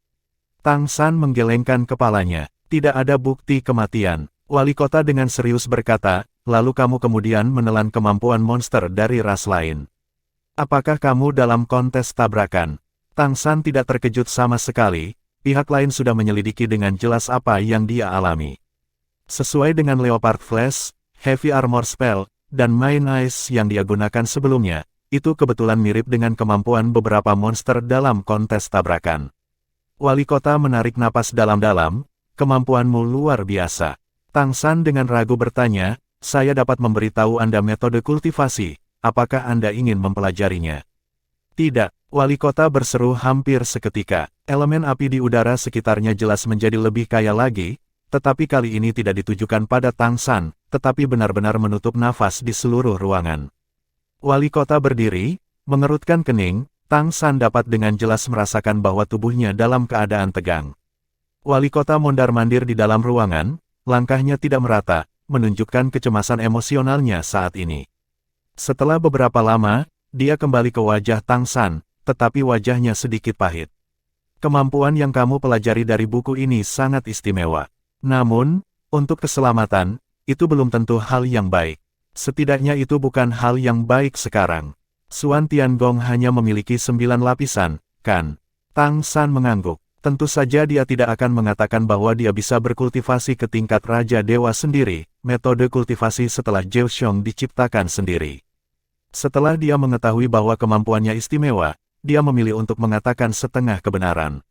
Tang San menggelengkan kepalanya. Tidak ada bukti kematian. Wali kota dengan serius berkata, lalu kamu kemudian menelan kemampuan monster dari ras lain. Apakah kamu dalam kontes tabrakan? Tang San tidak terkejut sama sekali, pihak lain sudah menyelidiki dengan jelas apa yang dia alami. Sesuai dengan Leopard Flash, Heavy Armor Spell, dan Main Ice yang dia gunakan sebelumnya, itu kebetulan mirip dengan kemampuan beberapa monster dalam kontes tabrakan. Wali kota menarik napas dalam-dalam, kemampuanmu luar biasa. Tang San dengan ragu bertanya, saya dapat memberitahu Anda metode kultivasi, apakah Anda ingin mempelajarinya? Tidak, wali kota berseru hampir seketika. Elemen api di udara sekitarnya jelas menjadi lebih kaya lagi, tetapi kali ini tidak ditujukan pada Tang San, tetapi benar-benar menutup nafas di seluruh ruangan. Wali kota berdiri, mengerutkan kening, Tang San dapat dengan jelas merasakan bahwa tubuhnya dalam keadaan tegang. Wali kota mondar-mandir di dalam ruangan, langkahnya tidak merata, menunjukkan kecemasan emosionalnya saat ini. Setelah beberapa lama, dia kembali ke wajah Tang San, tetapi wajahnya sedikit pahit. Kemampuan yang kamu pelajari dari buku ini sangat istimewa. Namun, untuk keselamatan, itu belum tentu hal yang baik. Setidaknya itu bukan hal yang baik sekarang. Xuan Tiangong hanya memiliki 9 lapisan, kan? Tang San mengangguk. Tentu saja dia tidak akan mengatakan bahwa dia bisa berkultivasi ke tingkat Raja Dewa sendiri, metode kultivasi setelah Jiao Xiong diciptakan sendiri. Setelah dia mengetahui bahwa kemampuannya istimewa, dia memilih untuk mengatakan setengah kebenaran.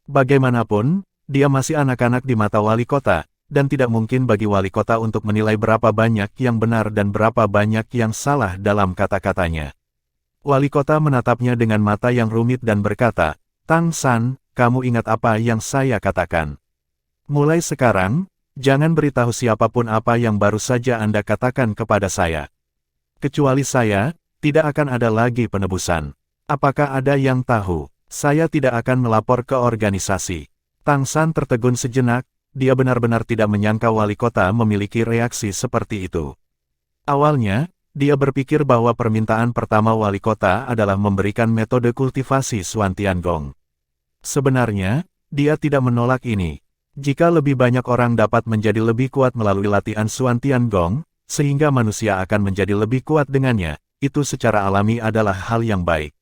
Bagaimanapun, dia masih anak-anak di mata wali kota, dan tidak mungkin bagi wali kota untuk menilai berapa banyak yang benar dan berapa banyak yang salah dalam kata-katanya. Wali kota menatapnya dengan mata yang rumit dan berkata, Tang San, kamu ingat apa yang saya katakan? Mulai sekarang, jangan beritahu siapapun apa yang baru saja Anda katakan kepada saya. Kecuali saya, tidak akan ada lagi penebusan. Apakah ada yang tahu? Saya tidak akan melapor ke organisasi. Tang San tertegun sejenak, dia benar-benar tidak menyangka wali kota memiliki reaksi seperti itu. Awalnya, dia berpikir bahwa permintaan pertama wali kota adalah memberikan metode kultivasi Xuan Tiangong. Sebenarnya, dia tidak menolak ini. Jika lebih banyak orang dapat menjadi lebih kuat melalui latihan Xuan Tiangong, sehingga manusia akan menjadi lebih kuat dengannya, itu secara alami adalah hal yang baik.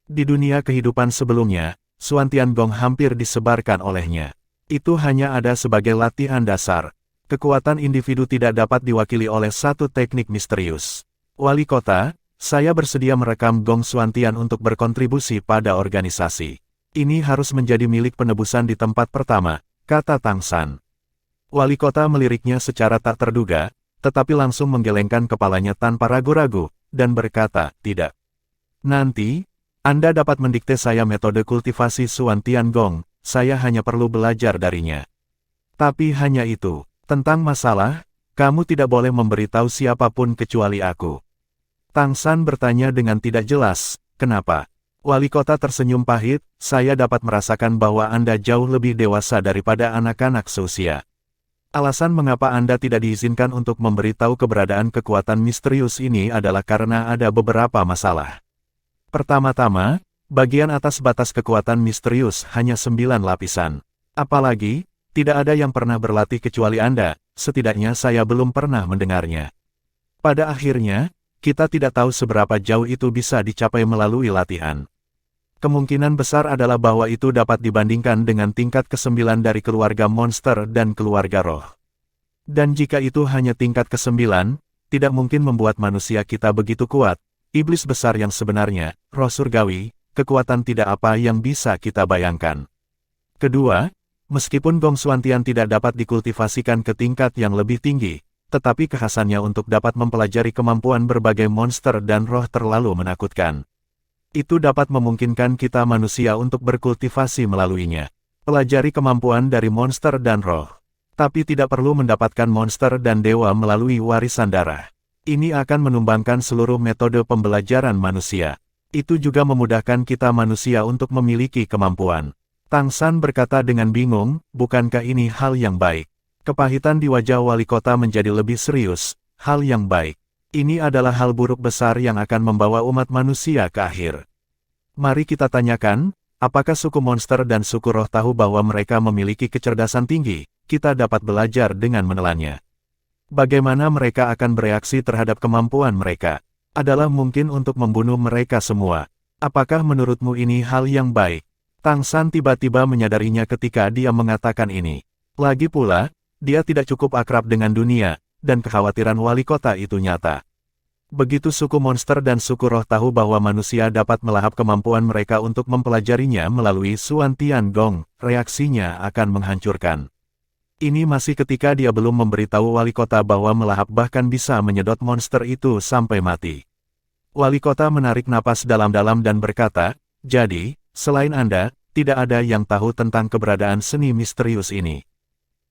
Di dunia kehidupan sebelumnya, Xuan Tiangong hampir disebarkan olehnya. Itu hanya ada sebagai latihan dasar. Kekuatan individu tidak dapat diwakili oleh satu teknik misterius. Wali kota, saya bersedia merekam Gong Xuantian untuk berkontribusi pada organisasi. Ini harus menjadi milik penebusan di tempat pertama, kata Tang San. Wali kota meliriknya secara tak terduga, tetapi langsung menggelengkan kepalanya tanpa ragu-ragu, dan berkata, tidak. Nanti, Anda dapat mendikte saya metode kultivasi Xuan Tiangong, saya hanya perlu belajar darinya. Tapi hanya itu, tentang masalah, kamu tidak boleh memberitahu siapapun kecuali aku. Tang San bertanya dengan tidak jelas, kenapa? Wali kota tersenyum pahit, saya dapat merasakan bahwa Anda jauh lebih dewasa daripada anak-anak seusia. Alasan mengapa Anda tidak diizinkan untuk memberitahu keberadaan kekuatan misterius ini adalah karena ada beberapa masalah. Pertama-tama, bagian atas batas kekuatan misterius hanya 9 lapisan. Apalagi, tidak ada yang pernah berlatih kecuali Anda, setidaknya saya belum pernah mendengarnya. Pada akhirnya, kita tidak tahu seberapa jauh itu bisa dicapai melalui latihan. Kemungkinan besar adalah bahwa itu dapat dibandingkan dengan tingkat ke-9 dari keluarga monster dan keluarga roh. Dan jika itu hanya tingkat ke-9, tidak mungkin membuat manusia kita begitu kuat. Iblis besar yang sebenarnya, roh surgawi, kekuatan tidak apa yang bisa kita bayangkan. Kedua, meskipun Gong Xuantian tidak dapat dikultivasikan ke tingkat yang lebih tinggi, tetapi kekhasannya untuk dapat mempelajari kemampuan berbagai monster dan roh terlalu menakutkan. Itu dapat memungkinkan kita manusia untuk berkultivasi melaluinya. Pelajari kemampuan dari monster dan roh. Tapi tidak perlu mendapatkan monster dan dewa melalui warisan darah. Ini akan menumbangkan seluruh metode pembelajaran manusia. Itu juga memudahkan kita manusia untuk memiliki kemampuan. Tang San berkata dengan bingung, bukankah ini hal yang baik? Kepahitan di wajah wali kota menjadi lebih serius, hal yang baik. Ini adalah hal buruk besar yang akan membawa umat manusia ke akhir. Mari kita tanyakan, apakah suku monster dan suku roh tahu bahwa mereka memiliki kecerdasan tinggi? Kita dapat belajar dengan menelannya. Bagaimana mereka akan bereaksi terhadap kemampuan mereka? Adalah mungkin untuk membunuh mereka semua. Apakah menurutmu ini hal yang baik? Tang San tiba-tiba menyadarinya ketika dia mengatakan ini. Lagi pula, dia tidak cukup akrab dengan dunia, dan kekhawatiran wali kota itu nyata. Begitu suku monster dan suku roh tahu bahwa manusia dapat melahap kemampuan mereka untuk mempelajarinya melalui Suan Tiangong, reaksinya akan menghancurkan. Ini masih ketika dia belum memberitahu wali kota bahwa melahap bahkan bisa menyedot monster itu sampai mati. Wali kota menarik napas dalam-dalam dan berkata, "Jadi, selain Anda, tidak ada yang tahu tentang keberadaan seni misterius ini.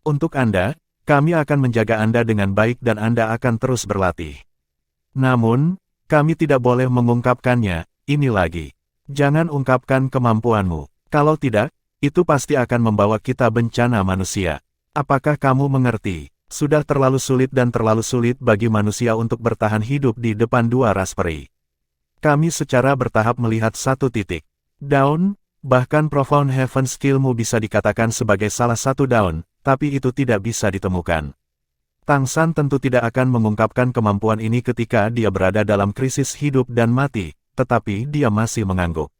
Untuk Anda, kami akan menjaga Anda dengan baik dan Anda akan terus berlatih. Namun, kami tidak boleh mengungkapkannya, ini lagi. Jangan ungkapkan kemampuanmu. Kalau tidak, itu pasti akan membawa kita bencana manusia. Apakah kamu mengerti? Sudah terlalu sulit dan terlalu sulit bagi manusia untuk bertahan hidup di depan dua raspberry. Kami secara bertahap melihat satu titik. Daun, bahkan Profound Heaven skillmu bisa dikatakan sebagai salah satu daun, tapi itu tidak bisa ditemukan." Tang San tentu tidak akan mengungkapkan kemampuan ini ketika dia berada dalam krisis hidup dan mati, tetapi dia masih mengangguk.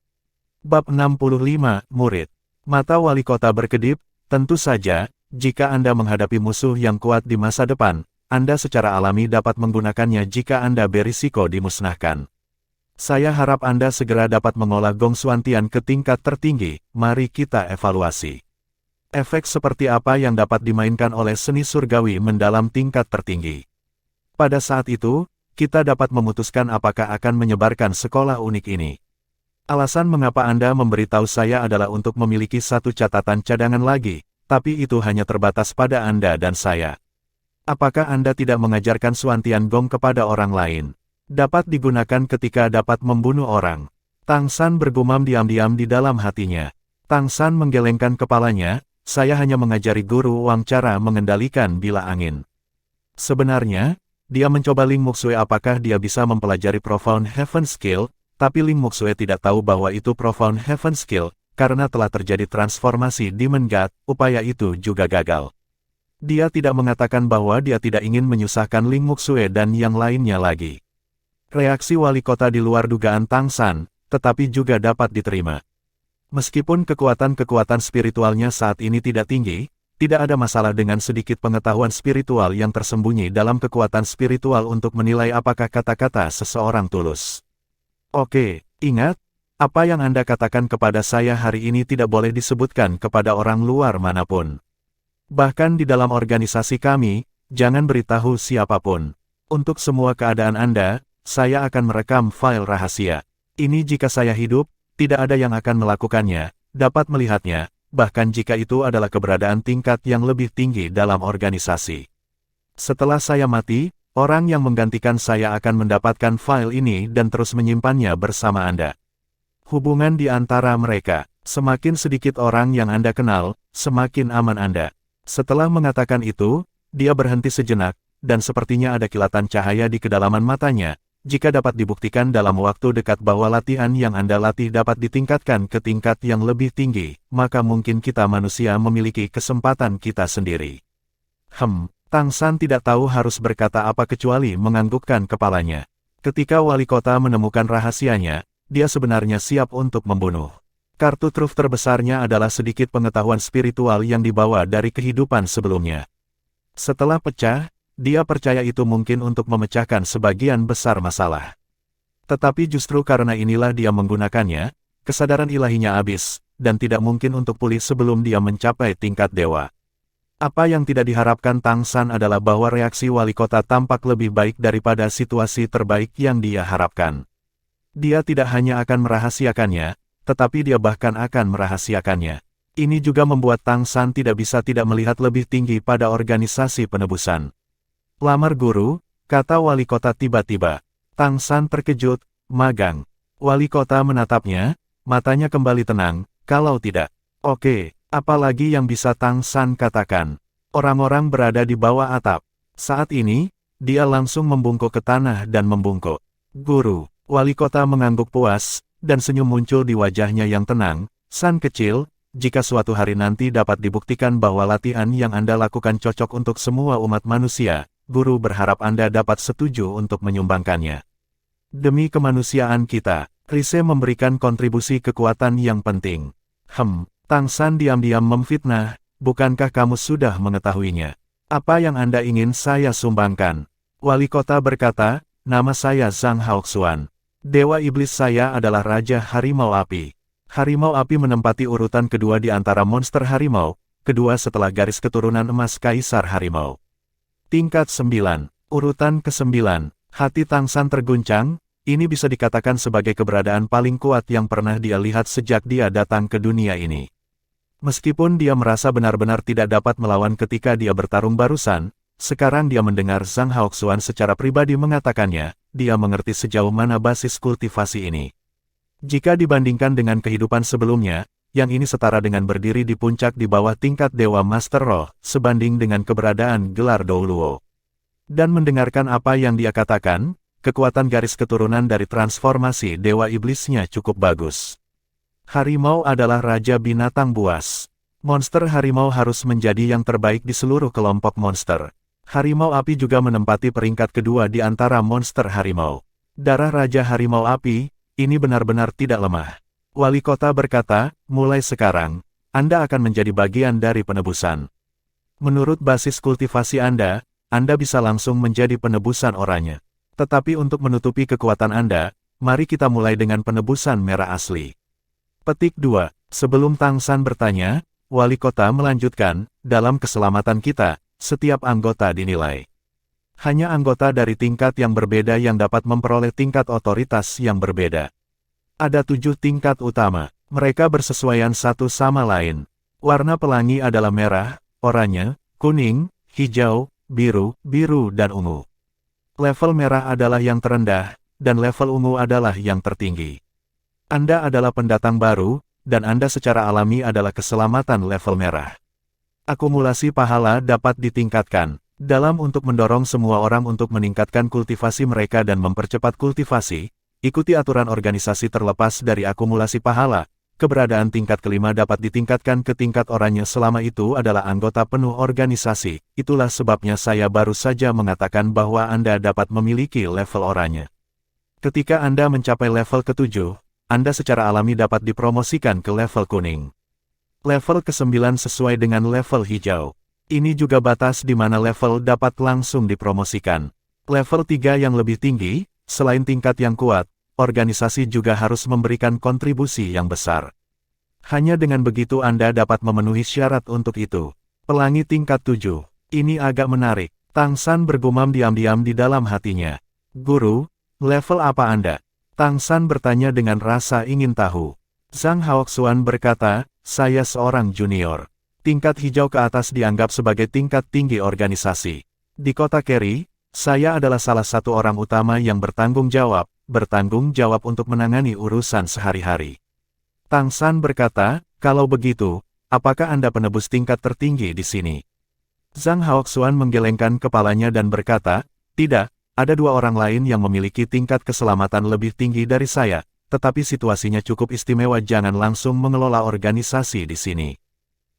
Bab 65, Murid. Mata wali kota berkedip, tentu saja, jika Anda menghadapi musuh yang kuat di masa depan, Anda secara alami dapat menggunakannya jika Anda berisiko dimusnahkan. Saya harap Anda segera dapat mengolah Gong Xuantian ke tingkat tertinggi, mari kita evaluasi. Efek seperti apa yang dapat dimainkan oleh seni surgawi mendalam tingkat tertinggi. Pada saat itu, kita dapat memutuskan apakah akan menyebarkan sekolah unik ini. Alasan mengapa Anda memberitahu saya adalah untuk memiliki satu catatan cadangan lagi, tapi itu hanya terbatas pada Anda dan saya. Apakah Anda tidak mengajarkan Xuantian Gong kepada orang lain? Dapat digunakan ketika dapat membunuh orang. Tang San bergumam diam-diam di dalam hatinya. Tang San menggelengkan kepalanya, saya hanya mengajari guru Wang cara mengendalikan bila angin. Sebenarnya, dia mencoba Ling Muxue apakah dia bisa mempelajari Profound Heaven Skill, tapi Ling Muxue tidak tahu bahwa itu Profound Heaven Skill, karena telah terjadi transformasi Demon God, upaya itu juga gagal. Dia tidak mengatakan bahwa dia tidak ingin menyusahkan Ling Muxue dan yang lainnya lagi. Reaksi wali kota di luar dugaan Tang San, tetapi juga dapat diterima. Meskipun kekuatan-kekuatan spiritualnya saat ini tidak tinggi, tidak ada masalah dengan sedikit pengetahuan spiritual yang tersembunyi dalam kekuatan spiritual untuk menilai apakah kata-kata seseorang tulus. Oke, ingat, apa yang Anda katakan kepada saya hari ini tidak boleh disebutkan kepada orang luar manapun. Bahkan di dalam organisasi kami, jangan beritahu siapapun. Untuk semua keadaan Anda, saya akan merekam file rahasia. Ini jika saya hidup, tidak ada yang akan melakukannya, dapat melihatnya, bahkan jika itu adalah keberadaan tingkat yang lebih tinggi dalam organisasi. Setelah saya mati, orang yang menggantikan saya akan mendapatkan file ini dan terus menyimpannya bersama Anda. Hubungan di antara mereka, semakin sedikit orang yang Anda kenal, semakin aman Anda. Setelah mengatakan itu, dia berhenti sejenak, dan sepertinya ada kilatan cahaya di kedalaman matanya. Jika dapat dibuktikan dalam waktu dekat bahwa latihan yang Anda latih dapat ditingkatkan ke tingkat yang lebih tinggi, maka mungkin kita manusia memiliki kesempatan kita sendiri. Tang San tidak tahu harus berkata apa kecuali menganggukkan kepalanya. Ketika wali kota menemukan rahasianya, dia sebenarnya siap untuk membunuh. Kartu truf terbesarnya adalah sedikit pengetahuan spiritual yang dibawa dari kehidupan sebelumnya. Setelah pecah, dia percaya itu mungkin untuk memecahkan sebagian besar masalah. Tetapi justru karena inilah dia menggunakannya, kesadaran ilahinya habis, dan tidak mungkin untuk pulih sebelum dia mencapai tingkat dewa. Apa yang tidak diharapkan Tang San adalah bahwa reaksi wali kota tampak lebih baik daripada situasi terbaik yang dia harapkan. Dia tidak hanya akan merahasiakannya, tetapi dia bahkan akan merahasiakannya. Ini juga membuat Tang San tidak bisa tidak melihat lebih tinggi pada organisasi penebusan. Lamar guru, kata wali kota tiba-tiba. Tang San terkejut, magang. Wali kota menatapnya, matanya kembali tenang, kalau tidak. Oke, apalagi yang bisa Tang San katakan? Orang-orang berada di bawah atap. Saat ini, dia langsung membungkuk ke tanah dan membungkuk. Guru, wali kota mengangguk puas, dan senyum muncul di wajahnya yang tenang. San kecil, jika suatu hari nanti dapat dibuktikan bahwa latihan yang Anda lakukan cocok untuk semua umat manusia, Guru berharap Anda dapat setuju untuk menyumbangkannya. Demi kemanusiaan kita, Rise memberikan kontribusi kekuatan yang penting. Tang San diam-diam memfitnah, bukankah kamu sudah mengetahuinya? Apa yang Anda ingin saya sumbangkan? Wali kota berkata, nama saya Zhang Haoxuan. Dewa iblis saya adalah Raja Harimau Api. Harimau Api menempati urutan kedua di antara monster harimau, kedua setelah garis keturunan emas Kaisar Harimau. Tingkat 9. Urutan ke-9. Hati Tang San terguncang, ini bisa dikatakan sebagai keberadaan paling kuat yang pernah dia lihat sejak dia datang ke dunia ini. Meskipun dia merasa benar-benar tidak dapat melawan ketika dia bertarung barusan, sekarang dia mendengar Zhang Haoxuan secara pribadi mengatakannya, dia mengerti sejauh mana basis kultivasi ini. Jika dibandingkan dengan kehidupan sebelumnya, yang ini setara dengan berdiri di puncak di bawah tingkat Dewa Master Roh, sebanding dengan keberadaan gelar Douluo. Dan mendengarkan apa yang dia katakan, kekuatan garis keturunan dari transformasi Dewa Iblisnya cukup bagus. Harimau adalah raja binatang buas. Monster harimau harus menjadi yang terbaik di seluruh kelompok monster. Harimau api juga menempati peringkat kedua di antara monster harimau. Darah Raja Harimau Api, ini benar-benar tidak lemah. Wali kota berkata, mulai sekarang, Anda akan menjadi bagian dari penebusan. Menurut basis kultivasi Anda bisa langsung menjadi penebusan oranye. Tetapi untuk menutupi kekuatan Anda, mari kita mulai dengan penebusan merah asli. Petik 2. Sebelum Tang San bertanya, wali kota melanjutkan, dalam keselamatan kita, setiap anggota dinilai. Hanya anggota dari tingkat yang berbeda yang dapat memperoleh tingkat otoritas yang berbeda. Ada 7 tingkat utama, mereka bersesuaian satu sama lain. Warna pelangi adalah merah, oranye, kuning, hijau, biru, dan ungu. Level merah adalah yang terendah, dan level ungu adalah yang tertinggi. Anda adalah pendatang baru, dan Anda secara alami adalah keselamatan level merah. Akumulasi pahala dapat ditingkatkan. Dalam untuk mendorong semua orang untuk meningkatkan kultivasi mereka dan mempercepat kultivasi, ikuti aturan organisasi terlepas dari akumulasi pahala. Keberadaan tingkat kelima dapat ditingkatkan ke tingkat oranye selama itu adalah anggota penuh organisasi. Itulah sebabnya saya baru saja mengatakan bahwa Anda dapat memiliki level oranye. Ketika Anda mencapai level ke-7, Anda secara alami dapat dipromosikan ke level kuning. Level ke-9 sesuai dengan level hijau. Ini juga batas di mana level dapat langsung dipromosikan. Level 3 yang lebih tinggi, selain tingkat yang kuat, organisasi juga harus memberikan kontribusi yang besar. Hanya dengan begitu Anda dapat memenuhi syarat untuk itu. Pelangi tingkat 7. Ini agak menarik. Tang San bergumam diam-diam di dalam hatinya. Guru, level apa Anda? Tang San bertanya dengan rasa ingin tahu. Zhang Haoxuan berkata, saya seorang junior. Tingkat hijau ke atas dianggap sebagai tingkat tinggi organisasi. Di kota Kerry, saya adalah salah satu orang utama yang bertanggung jawab untuk menangani urusan sehari-hari. Tang San berkata, kalau begitu, apakah Anda penebus tingkat tertinggi di sini? Zhang Haoxuan menggelengkan kepalanya dan berkata, tidak, ada 2 orang lain yang memiliki tingkat keselamatan lebih tinggi dari saya, tetapi situasinya cukup istimewa, jangan langsung mengelola organisasi di sini.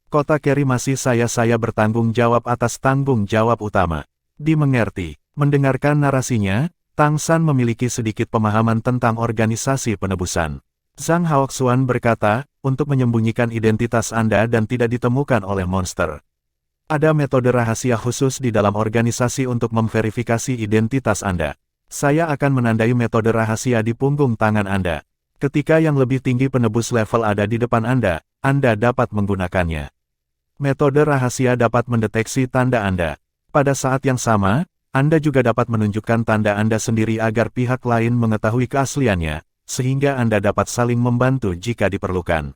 Kota Kerry masih saya bertanggung jawab atas tanggung jawab utama. Dimengerti. Mendengarkan narasinya, Tang San memiliki sedikit pemahaman tentang organisasi penebusan. Zhang Haoxuan berkata, untuk menyembunyikan identitas Anda dan tidak ditemukan oleh monster. Ada metode rahasia khusus di dalam organisasi untuk memverifikasi identitas Anda. Saya akan menandai metode rahasia di punggung tangan Anda. Ketika yang lebih tinggi penebus level ada di depan Anda dapat menggunakannya. Metode rahasia dapat mendeteksi tanda Anda. Pada saat yang sama, Anda juga dapat menunjukkan tanda Anda sendiri agar pihak lain mengetahui keasliannya, sehingga Anda dapat saling membantu jika diperlukan.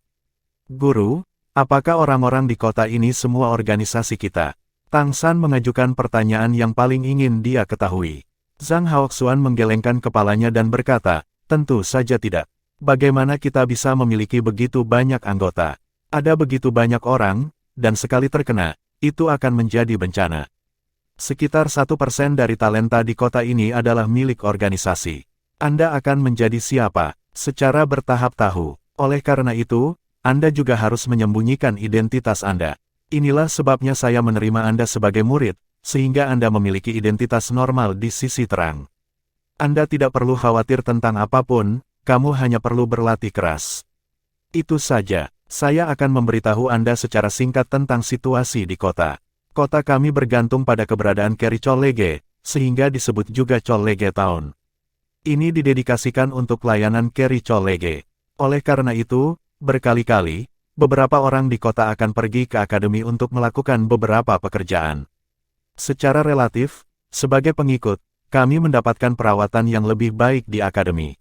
Guru, apakah orang-orang di kota ini semua organisasi kita? Tang San mengajukan pertanyaan yang paling ingin dia ketahui. Zhang Haoxuan menggelengkan kepalanya dan berkata, tentu saja tidak. Bagaimana kita bisa memiliki begitu banyak anggota? Ada begitu banyak orang, dan sekali terkena, itu akan menjadi bencana. Sekitar 1% dari talenta di kota ini adalah milik organisasi. Anda akan menjadi siapa? Secara bertahap tahu. Oleh karena itu, Anda juga harus menyembunyikan identitas Anda. Inilah sebabnya saya menerima Anda sebagai murid, sehingga Anda memiliki identitas normal di sisi terang. Anda tidak perlu khawatir tentang apapun, kamu hanya perlu berlatih keras. Itu saja. Saya akan memberitahu Anda secara singkat tentang situasi di kota. Kota kami bergantung pada keberadaan Kerry Cholege, sehingga disebut juga Cholege Town. Ini didedikasikan untuk layanan Kerry Cholege. Oleh karena itu, berkali-kali, beberapa orang di kota akan pergi ke akademi untuk melakukan beberapa pekerjaan. Secara relatif, sebagai pengikut, kami mendapatkan perawatan yang lebih baik di akademi.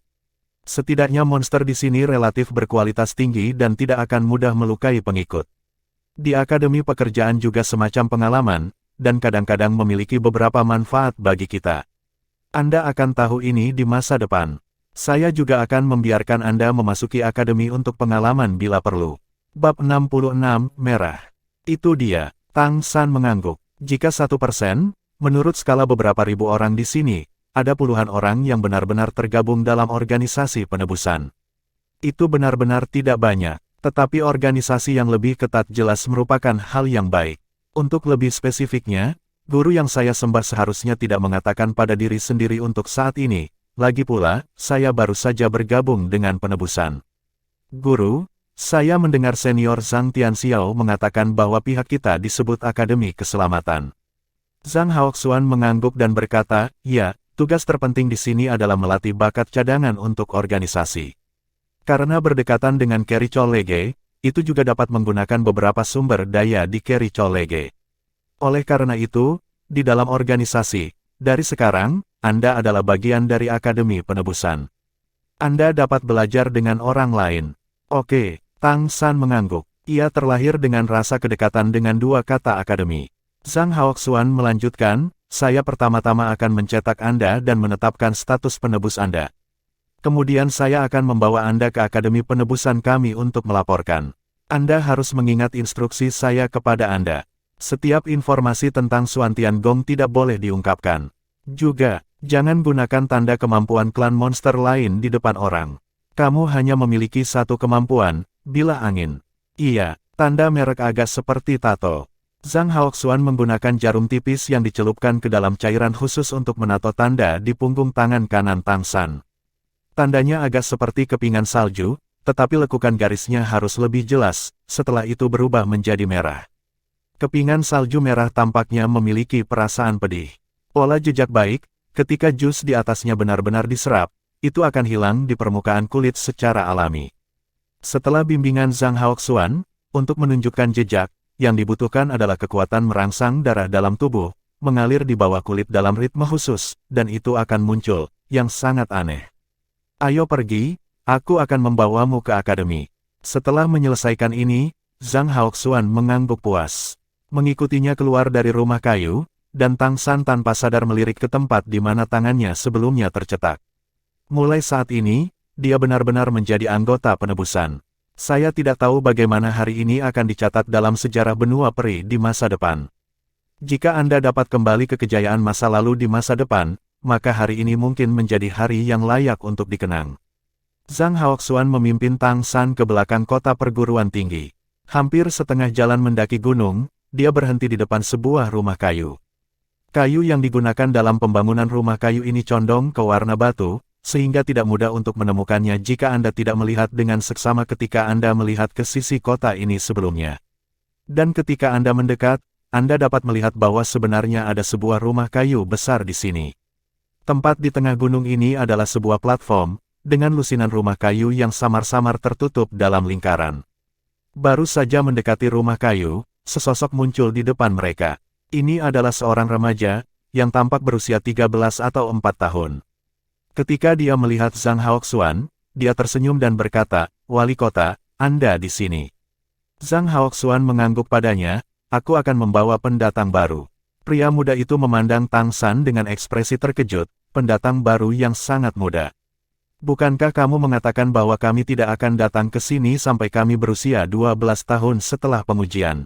Setidaknya monster di sini relatif berkualitas tinggi dan tidak akan mudah melukai pengikut. Di akademi pekerjaan juga semacam pengalaman, dan kadang-kadang memiliki beberapa manfaat bagi kita. Anda akan tahu ini di masa depan. Saya juga akan membiarkan Anda memasuki akademi untuk pengalaman bila perlu. Bab 66, Merah. Itu dia, Tang San mengangguk. Jika 1%, menurut skala beberapa ribu orang di sini, ada puluhan orang yang benar-benar tergabung dalam organisasi penebusan. Itu benar-benar tidak banyak, tetapi organisasi yang lebih ketat jelas merupakan hal yang baik. Untuk lebih spesifiknya, guru yang saya sembah seharusnya tidak mengatakan pada diri sendiri untuk saat ini, lagi pula, saya baru saja bergabung dengan penebusan. Guru, saya mendengar senior Zhang Tianxiao mengatakan bahwa pihak kita disebut Akademi Keselamatan. Zhang Haoxuan mengangguk dan berkata, ya, tugas terpenting di sini adalah melatih bakat cadangan untuk organisasi. Karena berdekatan dengan Kerry Cholege, itu juga dapat menggunakan beberapa sumber daya di Kerry Cholege. Oleh karena itu, di dalam organisasi, dari sekarang, Anda adalah bagian dari Akademi Penebusan. Anda dapat belajar dengan orang lain. Oke. Tang San mengangguk. Ia terlahir dengan rasa kedekatan dengan dua kata akademi. Zhang Haoxuan melanjutkan, saya pertama-tama akan mencetak Anda dan menetapkan status penebus Anda. Kemudian saya akan membawa Anda ke Akademi Penebusan kami untuk melaporkan. Anda harus mengingat instruksi saya kepada Anda. Setiap informasi tentang Xuan Tiangong tidak boleh diungkapkan. Juga, jangan gunakan tanda kemampuan klan monster lain di depan orang. Kamu hanya memiliki satu kemampuan, bila angin. Iya, tanda merek agak seperti tato. Zhang Haoxuan menggunakan jarum tipis yang dicelupkan ke dalam cairan khusus untuk menato tanda di punggung tangan kanan Tang San. Tandanya agak seperti kepingan salju, tetapi lekukan garisnya harus lebih jelas, setelah itu berubah menjadi merah. Kepingan salju merah tampaknya memiliki perasaan pedih. Pola jejak baik, ketika jus di atasnya benar-benar diserap, itu akan hilang di permukaan kulit secara alami. Setelah bimbingan Zhang Haoxuan, untuk menunjukkan jejak, yang dibutuhkan adalah kekuatan merangsang darah dalam tubuh, mengalir di bawah kulit dalam ritme khusus, dan itu akan muncul, yang sangat aneh. Ayo pergi, aku akan membawamu ke akademi. Setelah menyelesaikan ini, Zhang Haoxuan mengangguk puas. Mengikutinya keluar dari rumah kayu, dan Tang San tanpa sadar melirik ke tempat di mana tangannya sebelumnya tercetak. Mulai saat ini, dia benar-benar menjadi anggota penebusan. Saya tidak tahu bagaimana hari ini akan dicatat dalam sejarah benua peri di masa depan. Jika Anda dapat kembali ke kejayaan masa lalu di masa depan, maka hari ini mungkin menjadi hari yang layak untuk dikenang. Zhang Haoxuan memimpin Tang San ke belakang kota perguruan tinggi. Hampir setengah jalan mendaki gunung, dia berhenti di depan sebuah rumah kayu. Kayu yang digunakan dalam pembangunan rumah kayu ini condong ke warna batu, sehingga tidak mudah untuk menemukannya jika Anda tidak melihat dengan seksama ketika Anda melihat ke sisi kota ini sebelumnya. Dan ketika Anda mendekat, Anda dapat melihat bahwa sebenarnya ada sebuah rumah kayu besar di sini. Tempat di tengah gunung ini adalah sebuah platform, dengan lusinan rumah kayu yang samar-samar tertutup dalam lingkaran. Baru saja mendekati rumah kayu, sesosok muncul di depan mereka. Ini adalah seorang remaja, yang tampak berusia 13 atau 4 tahun. Ketika dia melihat Zhang Haoxuan, dia tersenyum dan berkata, Wali kota, Anda di sini. Zhang Haoxuan mengangguk padanya, aku akan membawa pendatang baru. Pria muda itu memandang Tang San dengan ekspresi terkejut, pendatang baru yang sangat muda. Bukankah kamu mengatakan bahwa kami tidak akan datang ke sini sampai kami berusia 12 tahun setelah pengujian?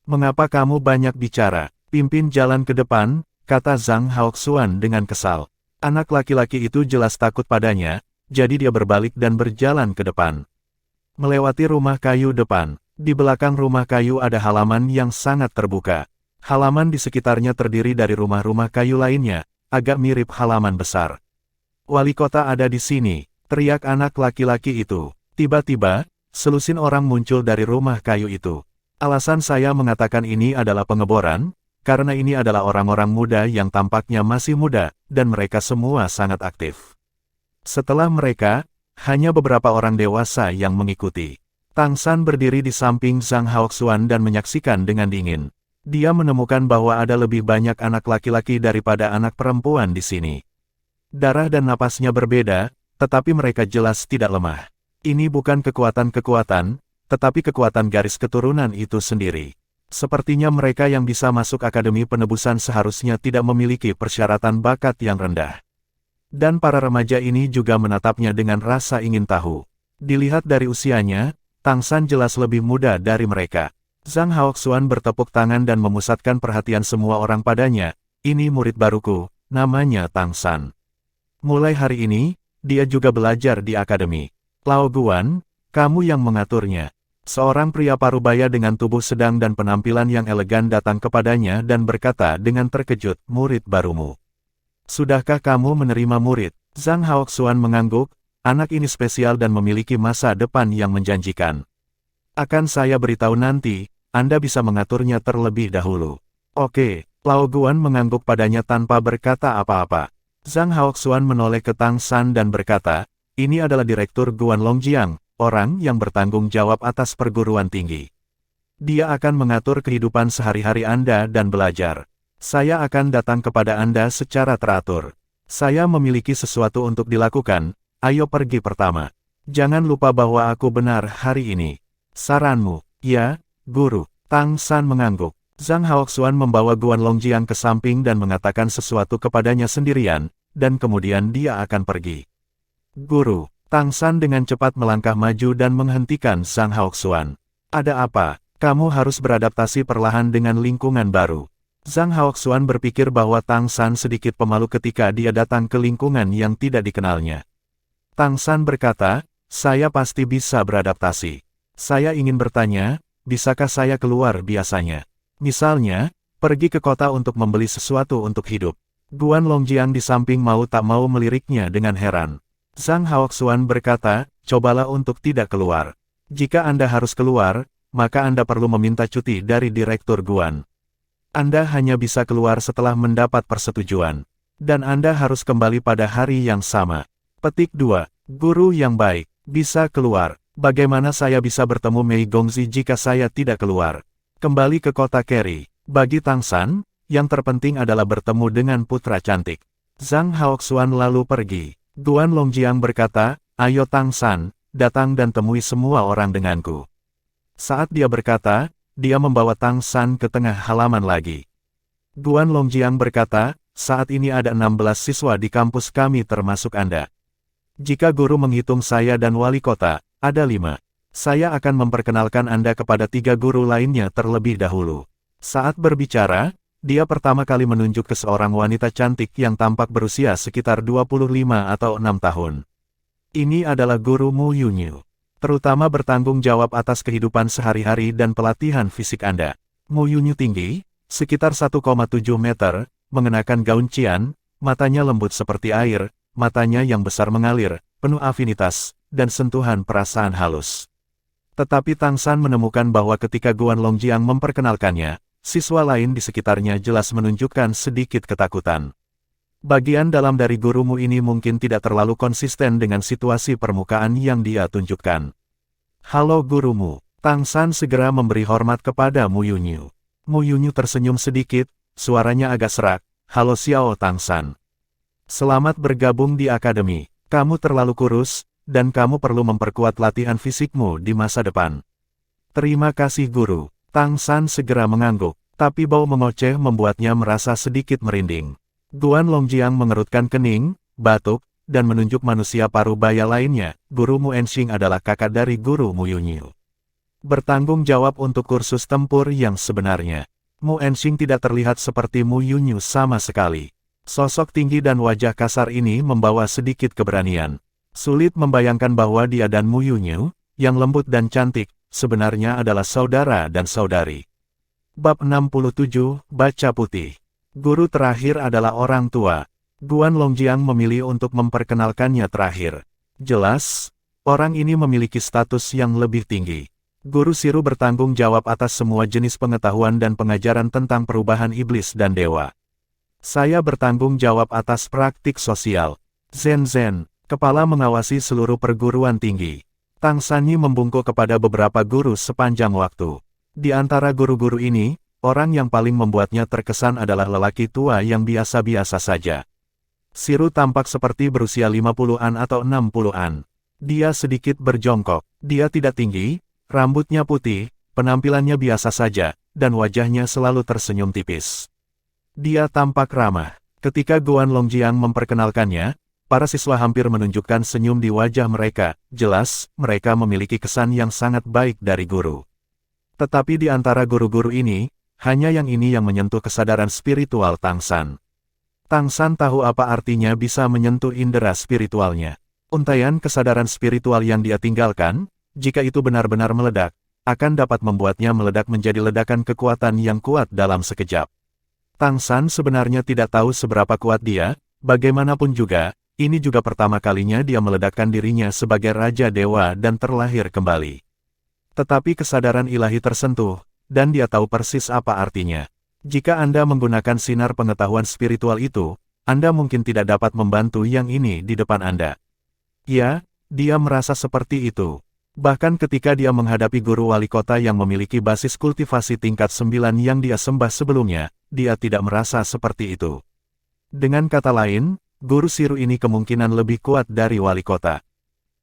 Mengapa kamu banyak bicara? Pimpin jalan ke depan, kata Zhang Haoxuan dengan kesal. Anak laki-laki itu jelas takut padanya, jadi dia berbalik dan berjalan ke depan. Melewati rumah kayu depan, di belakang rumah kayu ada halaman yang sangat terbuka. Halaman di sekitarnya terdiri dari rumah-rumah kayu lainnya, agak mirip halaman besar. Wali kota ada di sini, teriak anak laki-laki itu. Tiba-tiba, Selusin orang muncul dari rumah kayu itu. Alasan saya mengatakan ini adalah pengeboran, karena ini adalah orang-orang muda yang tampaknya masih muda, dan mereka semua sangat aktif. Setelah mereka, hanya beberapa orang dewasa yang mengikuti. Tang San berdiri di samping Zhang Haoxuan dan menyaksikan dengan dingin. Dia menemukan bahwa ada lebih banyak anak laki-laki daripada anak perempuan di sini. Darah dan napasnya berbeda, tetapi mereka jelas tidak lemah. Ini bukan kekuatan-kekuatan, tetapi kekuatan garis keturunan itu sendiri. Sepertinya mereka yang bisa masuk Akademi Penebusan seharusnya tidak memiliki persyaratan bakat yang rendah. Dan para remaja ini juga menatapnya dengan rasa ingin tahu. Dilihat dari usianya, Tang San jelas lebih muda dari mereka. Zhang Haoxuan bertepuk tangan dan memusatkan perhatian semua orang padanya. Ini murid baruku, namanya Tang San. Mulai hari ini, dia juga belajar di akademi. Lao Guan, kamu yang mengaturnya. Seorang pria parubaya dengan tubuh sedang dan penampilan yang elegan datang kepadanya dan berkata dengan terkejut, murid barumu. Sudahkah kamu menerima murid? Zhang Haoxuan mengangguk, anak ini spesial dan memiliki masa depan yang menjanjikan. Akan saya beritahu nanti, Anda bisa mengaturnya terlebih dahulu. Oke, Lao Guan mengangguk padanya tanpa berkata apa-apa. Zhang Haoxuan menoleh ke Tang San dan berkata, ini adalah Direktur Guan Longjiang, orang yang bertanggung jawab atas perguruan tinggi. Dia akan mengatur kehidupan sehari-hari Anda dan belajar. Saya akan datang kepada Anda secara teratur. Saya memiliki sesuatu untuk dilakukan, ayo pergi pertama. Jangan lupa bahwa aku benar hari ini. Saranmu, ya, Guru. Tang San mengangguk. Zhang Haoxuan membawa Guan Longjiang ke samping dan mengatakan sesuatu kepadanya sendirian, dan kemudian dia akan pergi. Guru, Tang San dengan cepat melangkah maju dan menghentikan Zhang Haoxuan. Ada apa? Kamu harus beradaptasi perlahan dengan lingkungan baru. Zhang Haoxuan berpikir bahwa Tang San sedikit pemalu ketika dia datang ke lingkungan yang tidak dikenalnya. Tang San berkata, saya pasti bisa beradaptasi. Saya ingin bertanya, bisakah saya keluar biasanya? Misalnya, pergi ke kota untuk membeli sesuatu untuk hidup. Guan Longjiang di samping mau tak mau meliriknya dengan heran. Zhang Haoxuan berkata, cobalah untuk tidak keluar. Jika Anda harus keluar, maka Anda perlu meminta cuti dari Direktur Guan. Anda hanya bisa keluar setelah mendapat persetujuan. Dan Anda harus kembali pada hari yang sama. Petik 2. Guru yang baik, bisa keluar. Bagaimana saya bisa bertemu Mei Gongzi jika saya tidak keluar? Kembali ke kota Keri. Bagi Tang San, yang terpenting adalah bertemu dengan putra cantik. Zhang Haoxuan lalu pergi. Guan Longjiang berkata, ayo Tang San, datang dan temui semua orang denganku. Saat dia berkata, dia membawa Tang San ke tengah halaman lagi. Guan Longjiang berkata, saat ini ada 16 siswa di kampus kami termasuk Anda. Jika guru menghitung saya dan wali kota, ada 5. Saya akan memperkenalkan Anda kepada 3 guru lainnya terlebih dahulu. Saat berbicara, dia pertama kali menunjuk ke seorang wanita cantik yang tampak berusia sekitar 25 atau 6 tahun. Ini adalah guru Mu Yunyu. Terutama bertanggung jawab atas kehidupan sehari-hari dan pelatihan fisik Anda. Mu Yunyu tinggi, sekitar 1,7 meter, mengenakan gaun cian, matanya lembut seperti air, matanya yang besar mengalir, penuh afinitas, dan sentuhan perasaan halus. Tetapi Tang San menemukan bahwa ketika Guan Longjiang memperkenalkannya, siswa lain di sekitarnya jelas menunjukkan sedikit ketakutan. Bagian dalam dari gurumu ini mungkin tidak terlalu konsisten dengan situasi permukaan yang dia tunjukkan. Halo gurumu. Tang San segera memberi hormat kepada Mu Yunyu. Mu Yunyu tersenyum sedikit, suaranya agak serak. Halo Xiao Tang San. Selamat bergabung di akademi. Kamu terlalu kurus, dan kamu perlu memperkuat latihan fisikmu di masa depan. Terima kasih guru. Tang San segera mengangguk, tapi bau mengoceh membuatnya merasa sedikit merinding. Guan Longjiang mengerutkan kening, batuk, dan menunjuk manusia parubaya lainnya. Guru Mu Enxing adalah kakak dari guru Mu Yunyu. Bertanggung jawab untuk kursus tempur yang sebenarnya. Mu Enxing tidak terlihat seperti Mu Yunyu sama sekali. Sosok tinggi dan wajah kasar ini membawa sedikit keberanian. Sulit membayangkan bahwa dia dan Mu Yunyu, yang lembut dan cantik, sebenarnya adalah saudara dan saudari. Bab 67, Baca Putih. Guru terakhir adalah orang tua. Guan Longjiang memilih untuk memperkenalkannya terakhir. Jelas, Orang ini memiliki status yang lebih tinggi. Guru Siru bertanggung jawab atas semua jenis pengetahuan dan pengajaran tentang perubahan iblis dan dewa. Saya bertanggung jawab atas praktik sosial. Zen, kepala mengawasi seluruh perguruan tinggi. Tang Sanyi membungkuk kepada beberapa guru sepanjang waktu. Di antara guru-guru ini, orang yang paling membuatnya terkesan adalah lelaki tua yang biasa-biasa saja. Siru tampak seperti berusia 50-an atau 60-an. Dia sedikit berjongkok. Dia tidak tinggi, rambutnya putih, penampilannya biasa saja, dan wajahnya selalu tersenyum tipis. Dia tampak ramah. Ketika Guan Longjiang memperkenalkannya, para siswa hampir menunjukkan senyum di wajah mereka. Jelas, mereka memiliki kesan yang sangat baik dari guru. Tetapi di antara guru-guru ini, hanya yang ini yang menyentuh kesadaran spiritual Tang San. Tang San tahu apa artinya bisa menyentuh indera spiritualnya. Untaian kesadaran spiritual yang dia tinggalkan, jika itu benar-benar meledak, akan dapat membuatnya meledak menjadi ledakan kekuatan yang kuat dalam sekejap. Tang San sebenarnya tidak tahu seberapa kuat dia, bagaimanapun juga, ini juga pertama kalinya dia meledakkan dirinya sebagai Raja Dewa dan terlahir kembali. Tetapi kesadaran ilahi tersentuh, dan dia tahu persis apa artinya. Jika Anda menggunakan sinar pengetahuan spiritual itu, Anda mungkin tidak dapat membantu yang ini di depan Anda. Ya, dia merasa seperti itu. Bahkan ketika dia menghadapi guru wali kota yang memiliki basis kultivasi tingkat 9 yang dia sembah sebelumnya, dia tidak merasa seperti itu. Dengan kata lain, guru Siru ini kemungkinan lebih kuat dari wali kota.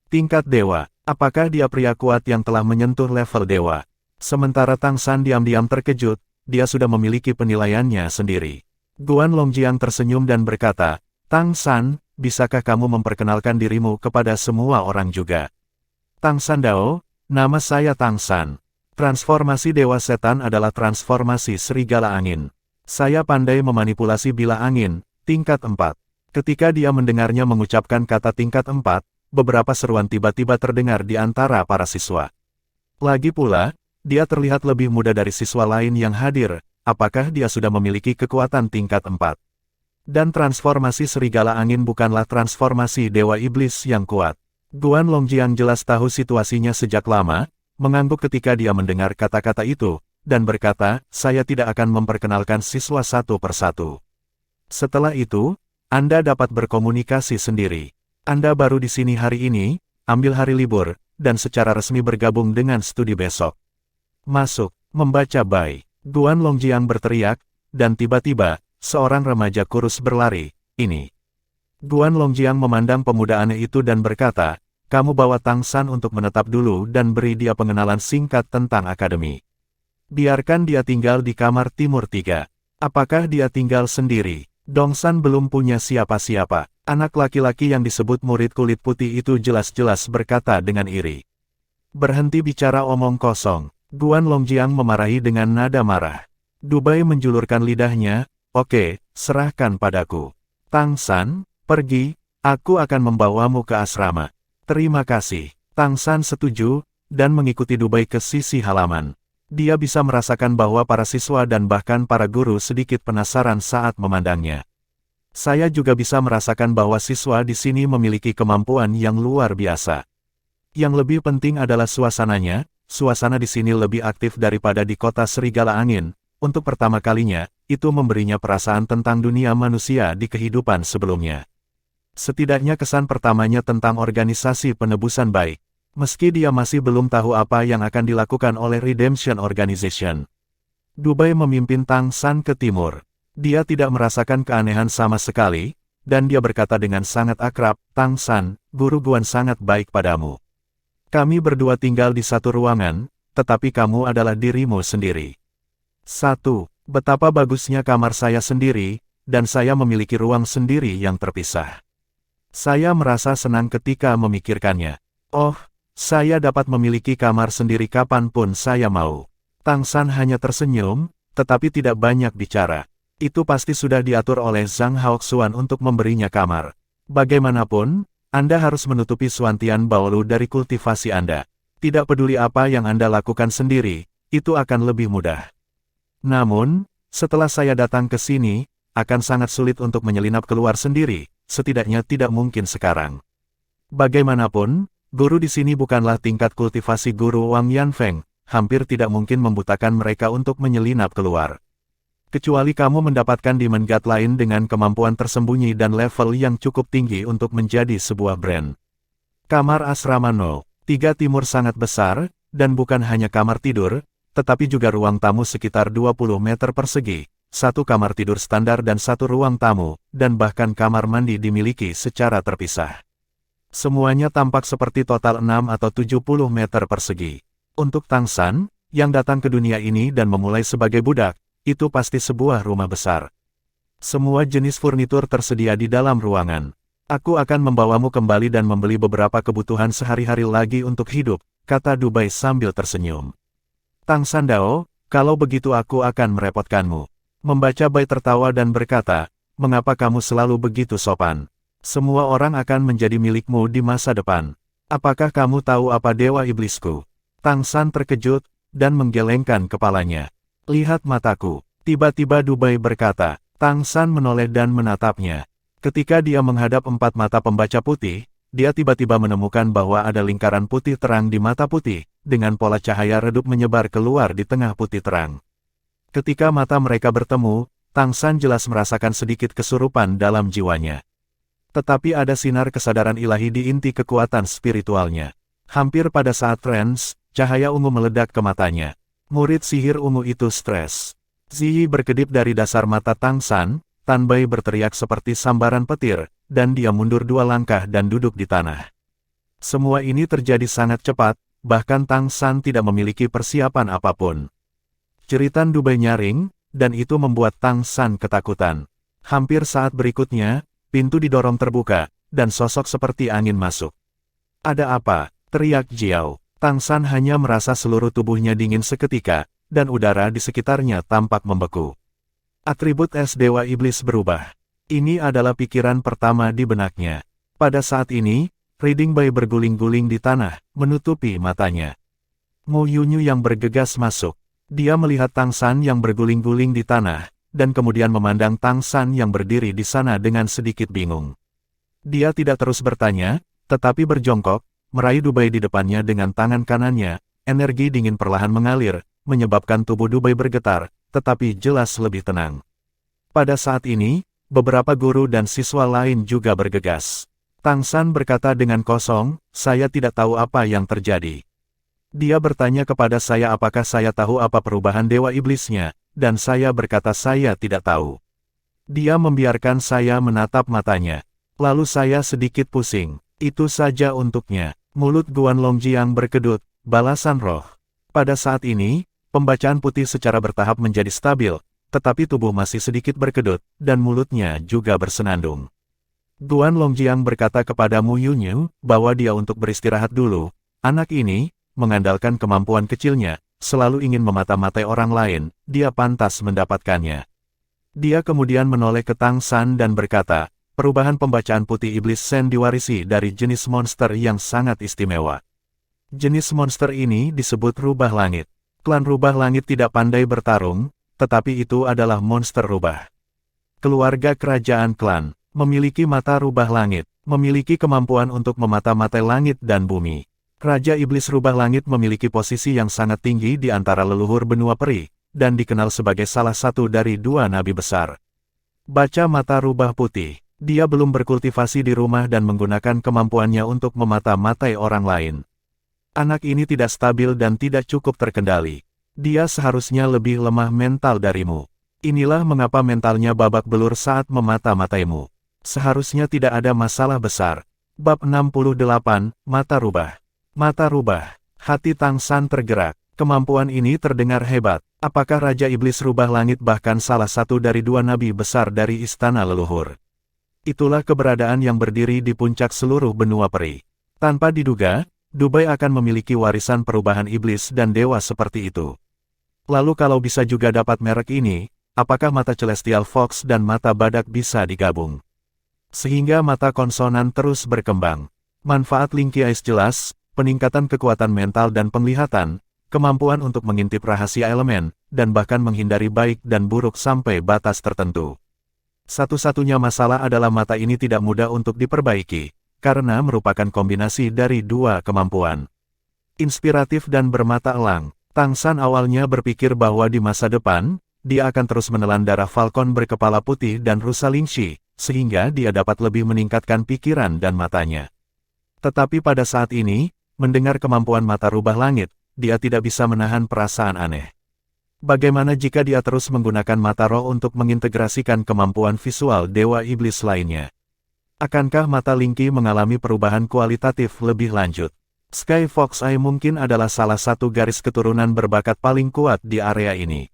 Tingkat dewa. Apakah dia pria kuat yang telah menyentuh level dewa? Sementara Tang San diam-diam terkejut, dia sudah memiliki penilaiannya sendiri. Guan Longjiang tersenyum dan berkata, Tang San, bisakah kamu memperkenalkan dirimu kepada semua orang juga? Tang San Dao, nama saya Tang San. Transformasi Dewa Setan adalah transformasi serigala angin. Saya pandai memanipulasi bilah angin, tingkat 4. Ketika dia mendengarnya mengucapkan kata tingkat 4, beberapa seruan tiba-tiba terdengar di antara para siswa. Lagi pula, dia terlihat lebih muda dari siswa lain yang hadir. Apakah dia sudah memiliki kekuatan tingkat 4? Dan transformasi serigala angin bukanlah transformasi dewa iblis yang kuat. Guan Longjiang jelas tahu situasinya sejak lama, mengangguk ketika dia mendengar kata-kata itu, dan berkata, saya tidak akan memperkenalkan siswa satu persatu. Setelah itu, Anda dapat berkomunikasi sendiri. Anda baru di sini hari ini, ambil hari libur, dan secara resmi bergabung dengan studi besok. Masuk, membaca bye. Guan Longjiang berteriak, dan tiba-tiba, seorang remaja kurus berlari, ini. Guan Longjiang memandang pemuda aneh itu dan berkata, kamu bawa Tang San untuk menetap dulu dan beri dia pengenalan singkat tentang akademi. Biarkan dia tinggal di kamar timur 3. Apakah dia tinggal sendiri? Dong San belum punya siapa-siapa. Anak laki-laki yang disebut murid kulit putih itu jelas-jelas berkata dengan iri. Berhenti bicara omong kosong. Guan Longjiang memarahi dengan nada marah. Dubai menjulurkan lidahnya, oke, serahkan padaku. Tang San, pergi, aku akan membawamu ke asrama. Terima kasih. Tang San setuju, dan mengikuti Dubai ke sisi halaman. Dia bisa merasakan bahwa para siswa dan bahkan para guru sedikit penasaran saat memandangnya. Saya juga bisa merasakan bahwa siswa di sini memiliki kemampuan yang luar biasa. Yang lebih penting adalah suasananya, suasana di sini lebih aktif daripada di kota Serigala Angin. Untuk pertama kalinya, itu memberinya perasaan tentang dunia manusia di kehidupan sebelumnya. Setidaknya kesan pertamanya tentang organisasi penebusan baik. Meski dia masih belum tahu apa yang akan dilakukan oleh Redemption Organization. Dubai memimpin Tang San ke timur. Dia tidak merasakan keanehan sama sekali, dan dia berkata dengan sangat akrab, Tang San, guru Guan sangat baik padamu. Kami berdua tinggal di satu ruangan, tetapi kamu adalah dirimu sendiri. 1. Betapa bagusnya kamar saya sendiri, dan saya memiliki ruang sendiri yang terpisah. Saya merasa senang ketika memikirkannya. Oh, saya dapat memiliki kamar sendiri kapanpun saya mau. Tang San hanya tersenyum, tetapi tidak banyak bicara. Itu pasti sudah diatur oleh Zhang Haoxuan untuk memberinya kamar. Bagaimanapun, Anda harus menutupi Suantian Baolu dari kultivasi Anda. Tidak peduli apa yang Anda lakukan sendiri, itu akan lebih mudah. Namun, setelah saya datang ke sini, akan sangat sulit untuk menyelinap keluar sendiri, setidaknya tidak mungkin sekarang. Bagaimanapun, Guru di sini bukanlah tingkat kultivasi guru Wang Yanfeng, hampir tidak mungkin membutakan mereka untuk menyelinap keluar. Kecuali kamu mendapatkan Demon God lain dengan kemampuan tersembunyi dan level yang cukup tinggi untuk menjadi sebuah brand. Kamar asrama 03 Timur sangat besar, dan bukan hanya kamar tidur, tetapi juga ruang tamu sekitar 20 meter persegi, satu kamar tidur standar dan satu ruang tamu, dan bahkan kamar mandi dimiliki secara terpisah. Semuanya tampak seperti total 6 atau 70 meter persegi. Untuk Tang San, yang datang ke dunia ini dan memulai sebagai budak, itu pasti sebuah rumah besar. Semua jenis furnitur tersedia di dalam ruangan. Aku akan membawamu kembali dan membeli beberapa kebutuhan sehari-hari lagi untuk hidup, kata Dubai sambil tersenyum. Tang San Dao, kalau begitu aku akan merepotkanmu. Membaca Bai tertawa dan berkata, mengapa kamu selalu begitu sopan? Semua orang akan menjadi milikmu di masa depan. Apakah kamu tahu apa dewa iblisku? Tang San terkejut, dan menggelengkan kepalanya. Lihat mataku. Tiba-tiba Dubai berkata. Tang San menoleh dan menatapnya. Ketika dia menghadap 4 mata pembaca putih, dia tiba-tiba menemukan bahwa ada lingkaran putih terang di mata putih, dengan pola cahaya redup menyebar keluar di tengah putih terang. Ketika mata mereka bertemu, Tang San jelas merasakan sedikit kesurupan dalam jiwanya. Tetapi ada sinar kesadaran ilahi di inti kekuatan spiritualnya. Hampir pada saat trance, cahaya ungu meledak ke matanya. Murid sihir ungu itu stres. Ziyi berkedip dari dasar mata Tang San, Tan Bai berteriak seperti sambaran petir, dan dia mundur 2 langkah dan duduk di tanah. Semua ini terjadi sangat cepat, bahkan Tang San tidak memiliki persiapan apapun. Jeritan Dubai nyaring, dan itu membuat Tang San ketakutan. Hampir saat berikutnya, pintu didorong terbuka, dan sosok seperti angin masuk. Ada apa? Teriak Jiao. Tang San hanya merasa seluruh tubuhnya dingin seketika, dan udara di sekitarnya tampak membeku. Atribut es Dewa Iblis berubah. Ini adalah pikiran pertama di benaknya. Pada saat ini, Reading Bai berguling-guling di tanah, menutupi matanya. Mu Yunyu yang bergegas masuk. Dia melihat Tang San yang berguling-guling di tanah, dan kemudian memandang Tang San yang berdiri di sana dengan sedikit bingung. Dia tidak terus bertanya, tetapi berjongkok, meraih Dubai di depannya dengan tangan kanannya. Energi dingin perlahan mengalir, menyebabkan tubuh Dubai bergetar, tetapi jelas lebih tenang. Pada saat ini, beberapa guru dan siswa lain juga bergegas. Tang San berkata dengan kosong, saya tidak tahu apa yang terjadi. Dia bertanya kepada saya apakah saya tahu apa perubahan Dewa Iblisnya, dan saya berkata saya tidak tahu. Dia membiarkan saya menatap matanya. Lalu saya sedikit pusing. Itu saja untuknya. Mulut Guan Longjiang berkedut, balasan roh. Pada saat ini, pembacaan putih secara bertahap menjadi stabil, tetapi tubuh masih sedikit berkedut, dan mulutnya juga bersenandung. Guan Longjiang berkata kepada Mu Yunyu, bahwa dia untuk beristirahat dulu. Anak ini, mengandalkan kemampuan kecilnya, selalu ingin memata-matai orang lain, dia pantas mendapatkannya. Dia kemudian menoleh ke Tang San dan berkata, perubahan pembacaan putih iblis Sen diwarisi dari jenis monster yang sangat istimewa. Jenis monster ini disebut rubah langit. Klan rubah langit tidak pandai bertarung, tetapi itu adalah monster rubah. Keluarga kerajaan klan, memiliki mata rubah langit, memiliki kemampuan untuk memata-matai langit dan bumi. Raja Iblis Rubah Langit memiliki posisi yang sangat tinggi di antara leluhur benua peri, dan dikenal sebagai salah satu dari 2 nabi besar. Baca mata rubah putih, dia belum berkultivasi di rumah dan menggunakan kemampuannya untuk memata-matai orang lain. Anak ini tidak stabil dan tidak cukup terkendali. Dia seharusnya lebih lemah mental darimu. Inilah mengapa mentalnya babak belur saat memata-mataimu. Seharusnya tidak ada masalah besar. Bab 68, Mata Rubah. Mata rubah. Hati Tang San tergerak. Kemampuan ini terdengar hebat. Apakah Raja Iblis Rubah Langit bahkan salah satu dari 2 nabi besar dari istana leluhur? Itulah keberadaan yang berdiri di puncak seluruh benua peri. Tanpa diduga, Dubai akan memiliki warisan perubahan iblis dan dewa seperti itu. Lalu kalau bisa juga dapat merek ini, apakah mata Celestial Fox dan mata badak bisa digabung? Sehingga mata konsonan terus berkembang. Manfaat Linky Eyes jelas, peningkatan kekuatan mental dan penglihatan, kemampuan untuk mengintip rahasia elemen, dan bahkan menghindari baik dan buruk sampai batas tertentu. Satu-satunya masalah adalah mata ini tidak mudah untuk diperbaiki, karena merupakan kombinasi dari dua kemampuan. Inspiratif dan bermata elang, Tang San awalnya berpikir bahwa di masa depan, dia akan terus menelan darah Falcon berkepala putih dan rusa Lingxi, sehingga dia dapat lebih meningkatkan pikiran dan matanya. Tetapi pada saat ini, mendengar kemampuan mata rubah langit, dia tidak bisa menahan perasaan aneh. Bagaimana jika dia terus menggunakan mata roh untuk mengintegrasikan kemampuan visual Dewa Iblis lainnya? Akankah mata Lingqi mengalami perubahan kualitatif lebih lanjut? Sky Fox Eye mungkin adalah salah satu garis keturunan berbakat paling kuat di area ini.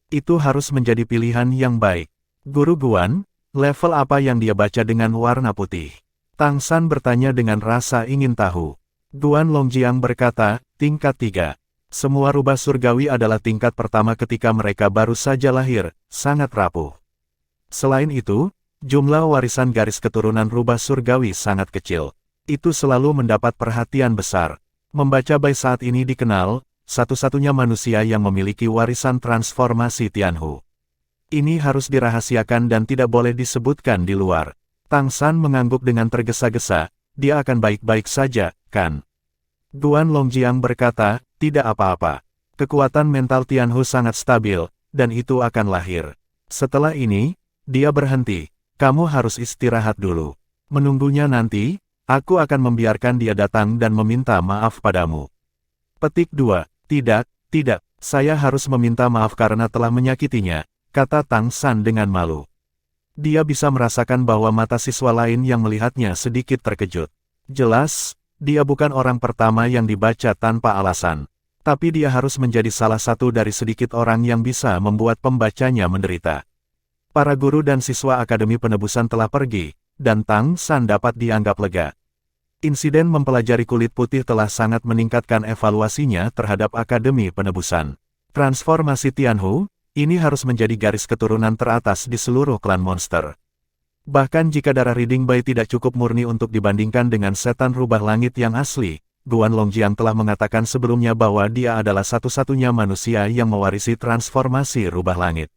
Itu harus menjadi pilihan yang baik. Guru Guan, level apa yang dia baca dengan warna putih? Tang San bertanya dengan rasa ingin tahu. Guan Longjiang berkata, tingkat 3. Semua rubah surgawi adalah tingkat pertama ketika mereka baru saja lahir, sangat rapuh. Selain itu, jumlah warisan garis keturunan rubah surgawi sangat kecil. Itu selalu mendapat perhatian besar. Membaca Bai saat ini dikenal, satu-satunya manusia yang memiliki warisan transformasi Tianhu. Ini harus dirahasiakan dan tidak boleh disebutkan di luar. Tang San mengangguk dengan tergesa-gesa, dia akan baik-baik saja, kan? Guan Longjiang berkata, tidak apa-apa. Kekuatan mental Tianhu sangat stabil, dan itu akan lahir. Setelah ini, dia berhenti. Kamu harus istirahat dulu. Menunggunya nanti, aku akan membiarkan dia datang dan meminta maaf padamu. Petik 2. Tidak, saya harus meminta maaf karena telah menyakitinya, kata Tang San dengan malu. Dia bisa merasakan bahwa mata siswa lain yang melihatnya sedikit terkejut. Jelas, dia bukan orang pertama yang dibaca tanpa alasan. Tapi dia harus menjadi salah satu dari sedikit orang yang bisa membuat pembacanya menderita. Para guru dan siswa Akademi Penebusan telah pergi, dan Tang San dapat dianggap lega. Insiden mempelajari kulit putih telah sangat meningkatkan evaluasinya terhadap Akademi Penebusan. Transformasi Tianhu, ini harus menjadi garis keturunan teratas di seluruh klan monster. Bahkan jika darah Reading Bai tidak cukup murni untuk dibandingkan dengan setan rubah langit yang asli, Guan Longjiang telah mengatakan sebelumnya bahwa dia adalah satu-satunya manusia yang mewarisi transformasi rubah langit.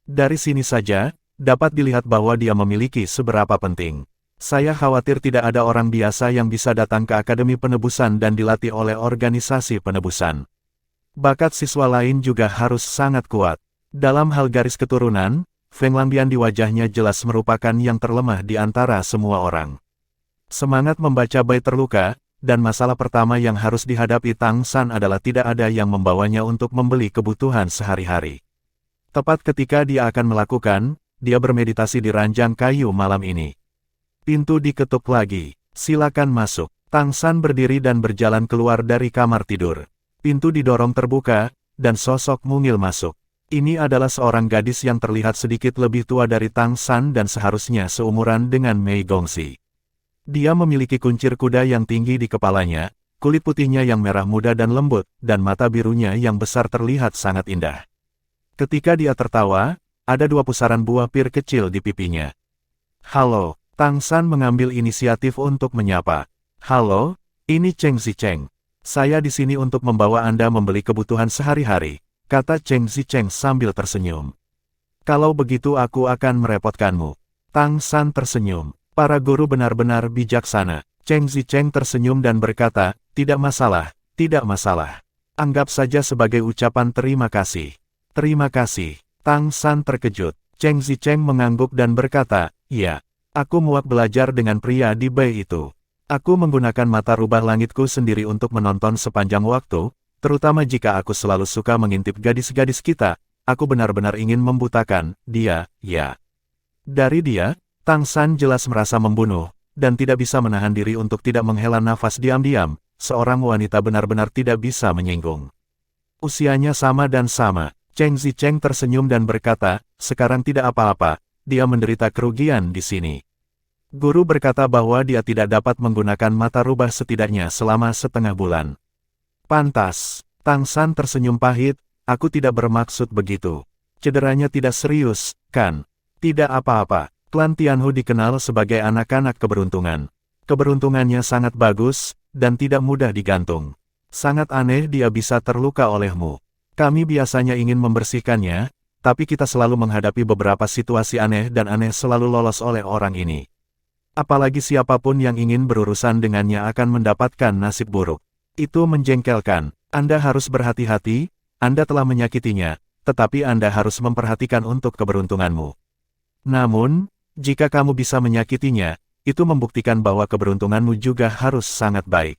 Dari sini saja, dapat dilihat bahwa dia memiliki seberapa penting. Saya khawatir tidak ada orang biasa yang bisa datang ke Akademi Penebusan dan dilatih oleh organisasi penebusan. Bakat siswa lain juga harus sangat kuat. Dalam hal garis keturunan, Feng Langbian di wajahnya jelas merupakan yang terlemah di antara semua orang. Semangat membaca Bai terluka, dan masalah pertama yang harus dihadapi Tang San adalah tidak ada yang membawanya untuk membeli kebutuhan sehari-hari. Tepat ketika dia akan melakukan, dia bermeditasi di ranjang kayu malam ini. Pintu diketuk lagi. Silakan masuk. Tang San berdiri dan berjalan keluar dari kamar tidur. Pintu didorong terbuka, dan sosok mungil masuk. Ini adalah seorang gadis yang terlihat sedikit lebih tua dari Tang San dan seharusnya seumuran dengan Mei Gongxi. Dia memiliki kuncir kuda yang tinggi di kepalanya, kulit putihnya yang merah muda dan lembut, dan mata birunya yang besar terlihat sangat indah. Ketika dia tertawa, ada 2 pusaran buah pir kecil di pipinya. Halo, Tang San mengambil inisiatif untuk menyapa. Halo, ini Cheng Zicheng. Saya di sini untuk membawa Anda membeli kebutuhan sehari-hari, kata Cheng Zicheng sambil tersenyum. Kalau begitu aku akan merepotkanmu. Tang San tersenyum. Para guru benar-benar bijaksana. Cheng Zicheng tersenyum dan berkata, tidak masalah, tidak masalah. Anggap saja sebagai ucapan terima kasih. Terima kasih. Tang San terkejut. Cheng Zicheng mengangguk dan berkata, iya, aku muak belajar dengan pria di Bai itu. Aku menggunakan mata rubah langitku sendiri untuk menonton sepanjang waktu, terutama jika aku selalu suka mengintip gadis-gadis kita, aku benar-benar ingin membutakan dia, ya. Dari dia, Tang San jelas merasa membunuh, dan tidak bisa menahan diri untuk tidak menghela nafas diam-diam, seorang wanita benar-benar tidak bisa menyinggung. Usianya sama dan sama, Cheng Zicheng tersenyum dan berkata, sekarang tidak apa-apa, dia menderita kerugian di sini. Guru berkata bahwa dia tidak dapat menggunakan mata rubah setidaknya selama setengah bulan. Pantas, Tang San tersenyum pahit, aku tidak bermaksud begitu. Cederanya tidak serius, kan? Tidak apa-apa, klan Tianhu dikenal sebagai anak-anak keberuntungan. Keberuntungannya sangat bagus, dan tidak mudah digantung. Sangat aneh dia bisa terluka olehmu. Kami biasanya ingin membersihkannya, tapi kita selalu menghadapi beberapa situasi aneh dan aneh selalu lolos oleh orang ini. Apalagi siapapun yang ingin berurusan dengannya akan mendapatkan nasib buruk. Itu menjengkelkan. Anda harus berhati-hati, Anda telah menyakitinya, tetapi Anda harus memperhatikan untuk keberuntunganmu. Namun, jika kamu bisa menyakitinya, itu membuktikan bahwa keberuntunganmu juga harus sangat baik.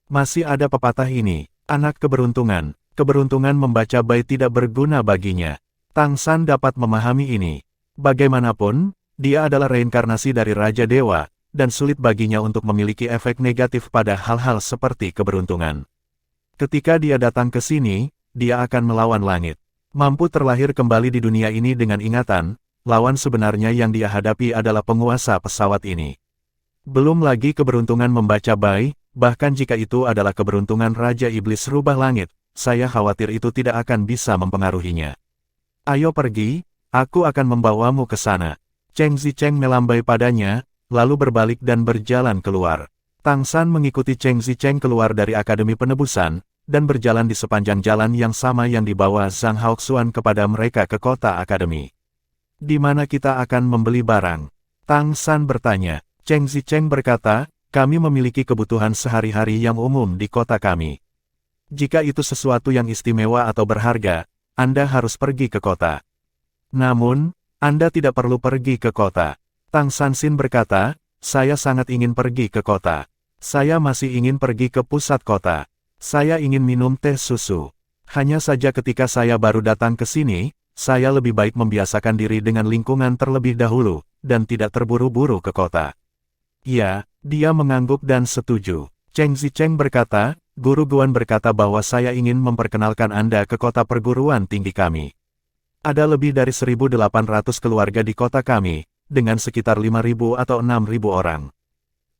Masih ada pepatah ini, anak keberuntungan, keberuntungan membaca bait tidak berguna baginya. Tang San dapat memahami ini. Bagaimanapun, dia adalah reinkarnasi dari Raja Dewa, dan sulit baginya untuk memiliki efek negatif pada hal-hal seperti keberuntungan. Ketika dia datang ke sini, dia akan melawan langit. Mampu terlahir kembali di dunia ini dengan ingatan, lawan sebenarnya yang dia hadapi adalah penguasa pesawat ini. Belum lagi keberuntungan membaca bait, bahkan jika itu adalah keberuntungan Raja Iblis Rubah Langit, saya khawatir itu tidak akan bisa mempengaruhinya. Ayo pergi, aku akan membawamu ke sana. Cheng Zicheng melambai padanya, lalu berbalik dan berjalan keluar. Tang San mengikuti Cheng Zicheng keluar dari Akademi Penebusan, dan berjalan di sepanjang jalan yang sama yang dibawa Zhang Haoxuan kepada mereka ke kota Akademi. Di mana kita akan membeli barang? Tang San bertanya. Cheng Zicheng berkata, kami memiliki kebutuhan sehari-hari yang umum di kota kami. Jika itu sesuatu yang istimewa atau berharga, Anda harus pergi ke kota. Namun, Anda tidak perlu pergi ke kota. Tang Sansin berkata, saya sangat ingin pergi ke kota. Saya masih ingin pergi ke pusat kota. Saya ingin minum teh susu. Hanya saja ketika saya baru datang ke sini, saya lebih baik membiasakan diri dengan lingkungan terlebih dahulu, dan tidak terburu-buru ke kota. Ya, dia mengangguk dan setuju. Cheng Zicheng berkata, Guru Guan berkata bahwa saya ingin memperkenalkan Anda ke kota perguruan tinggi kami. Ada lebih dari 1.800 keluarga di kota kami, dengan sekitar 5.000 atau 6.000 orang.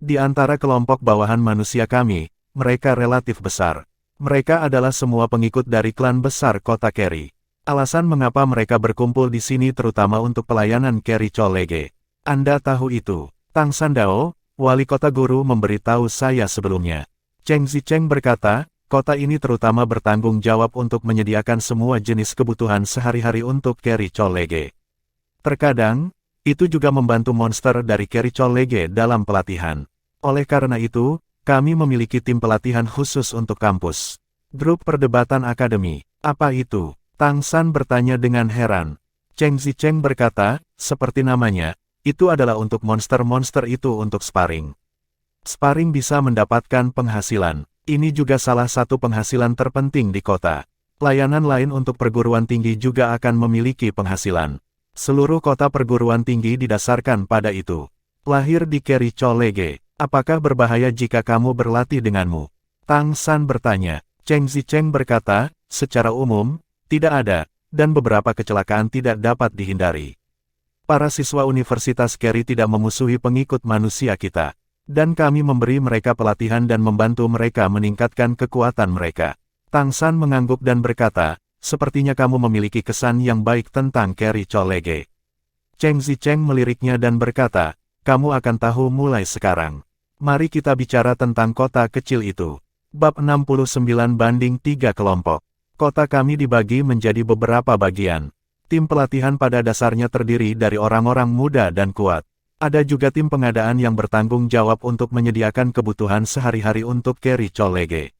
Di antara kelompok bawahan manusia kami, mereka relatif besar. Mereka adalah semua pengikut dari klan besar kota Keri. Alasan mengapa mereka berkumpul di sini terutama untuk pelayanan Keri Cholege. Anda tahu itu. Tang Sandao, wali kota guru memberitahu saya sebelumnya. Cheng Zicheng berkata, kota ini terutama bertanggung jawab untuk menyediakan semua jenis kebutuhan sehari-hari untuk Keri Cholege. Terkadang, itu juga membantu monster dari Keri Cholege dalam pelatihan. Oleh karena itu, kami memiliki tim pelatihan khusus untuk kampus. Grup Perdebatan Akademi, apa itu? Tang San bertanya dengan heran. Cheng Zicheng berkata, seperti namanya, itu adalah untuk monster-monster itu untuk sparring. Sparring bisa mendapatkan penghasilan. Ini juga salah satu penghasilan terpenting di kota. Layanan lain untuk perguruan tinggi juga akan memiliki penghasilan. Seluruh kota perguruan tinggi didasarkan pada itu. Lahir di Keri Cholege. Apakah berbahaya jika kamu berlatih denganmu? Tang San bertanya. Cheng Zicheng berkata, secara umum, tidak ada, dan beberapa kecelakaan tidak dapat dihindari. Para siswa Universitas Keri tidak memusuhi pengikut manusia kita. Dan kami memberi mereka pelatihan dan membantu mereka meningkatkan kekuatan mereka. Tang San mengangguk dan berkata, sepertinya kamu memiliki kesan yang baik tentang Keri Cholege. Cheng Zicheng meliriknya dan berkata, kamu akan tahu mulai sekarang. Mari kita bicara tentang kota kecil itu. Bab 69/3 kelompok. Kota kami dibagi menjadi beberapa bagian. Tim pelatihan pada dasarnya terdiri dari orang-orang muda dan kuat. Ada juga tim pengadaan yang bertanggung jawab untuk menyediakan kebutuhan sehari-hari untuk Keri Cholege.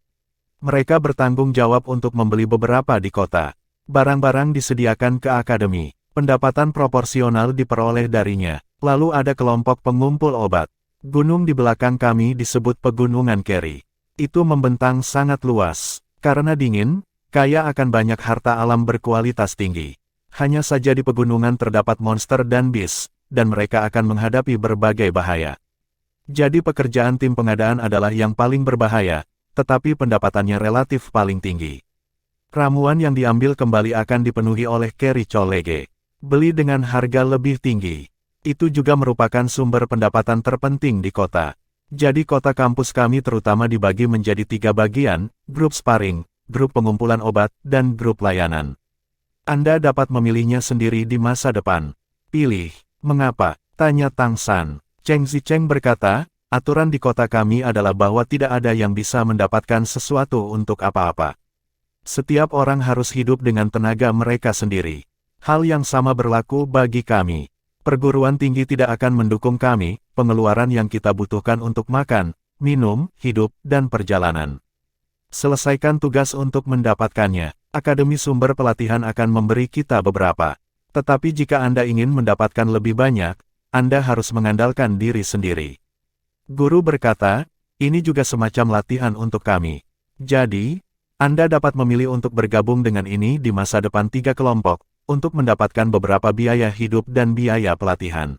Mereka bertanggung jawab untuk membeli beberapa di kota. Barang-barang disediakan ke akademi. Pendapatan proporsional diperoleh darinya. Lalu ada kelompok pengumpul obat. Gunung di belakang kami disebut Pegunungan Keri. Itu membentang sangat luas. Karena dingin, kaya akan banyak harta alam berkualitas tinggi. Hanya saja di pegunungan terdapat monster dan bis, dan mereka akan menghadapi berbagai bahaya. Jadi pekerjaan tim pengadaan adalah yang paling berbahaya, tetapi pendapatannya relatif paling tinggi. Ramuan yang diambil kembali akan dipenuhi oleh Keri Cholege. Beli dengan harga lebih tinggi. Itu juga merupakan sumber pendapatan terpenting di kota. Jadi kota kampus kami terutama dibagi menjadi 3 bagian, grup sparring, grup pengumpulan obat, dan grup layanan. Anda dapat memilihnya sendiri di masa depan. Pilih. Mengapa? Tanya Tang San. Cheng Zicheng berkata, aturan di kota kami adalah bahwa tidak ada yang bisa mendapatkan sesuatu untuk apa-apa. Setiap orang harus hidup dengan tenaga mereka sendiri. Hal yang sama berlaku bagi kami. Perguruan tinggi tidak akan mendukung kami, pengeluaran yang kita butuhkan untuk makan, minum, hidup, dan perjalanan. Selesaikan tugas untuk mendapatkannya. Akademi Sumber Pelatihan akan memberi kita beberapa. Tetapi jika Anda ingin mendapatkan lebih banyak, Anda harus mengandalkan diri sendiri. Guru berkata, ini juga semacam latihan untuk kami. Jadi, Anda dapat memilih untuk bergabung dengan ini di masa depan 3 kelompok, untuk mendapatkan beberapa biaya hidup dan biaya pelatihan.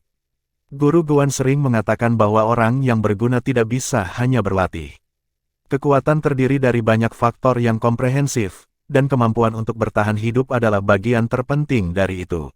Guru Guan sering mengatakan bahwa orang yang berguna tidak bisa hanya berlatih. Kekuatan terdiri dari banyak faktor yang komprehensif, dan kemampuan untuk bertahan hidup adalah bagian terpenting dari itu.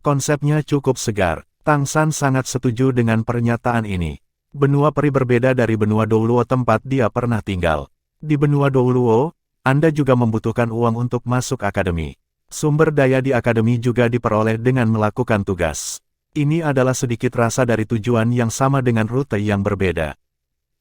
Konsepnya cukup segar. Tang San sangat setuju dengan pernyataan ini. Benua peri berbeda dari benua Douluo tempat dia pernah tinggal. Di benua Douluo, Anda juga membutuhkan uang untuk masuk akademi. Sumber daya di akademi juga diperoleh dengan melakukan tugas. Ini adalah sedikit rasa dari tujuan yang sama dengan rute yang berbeda.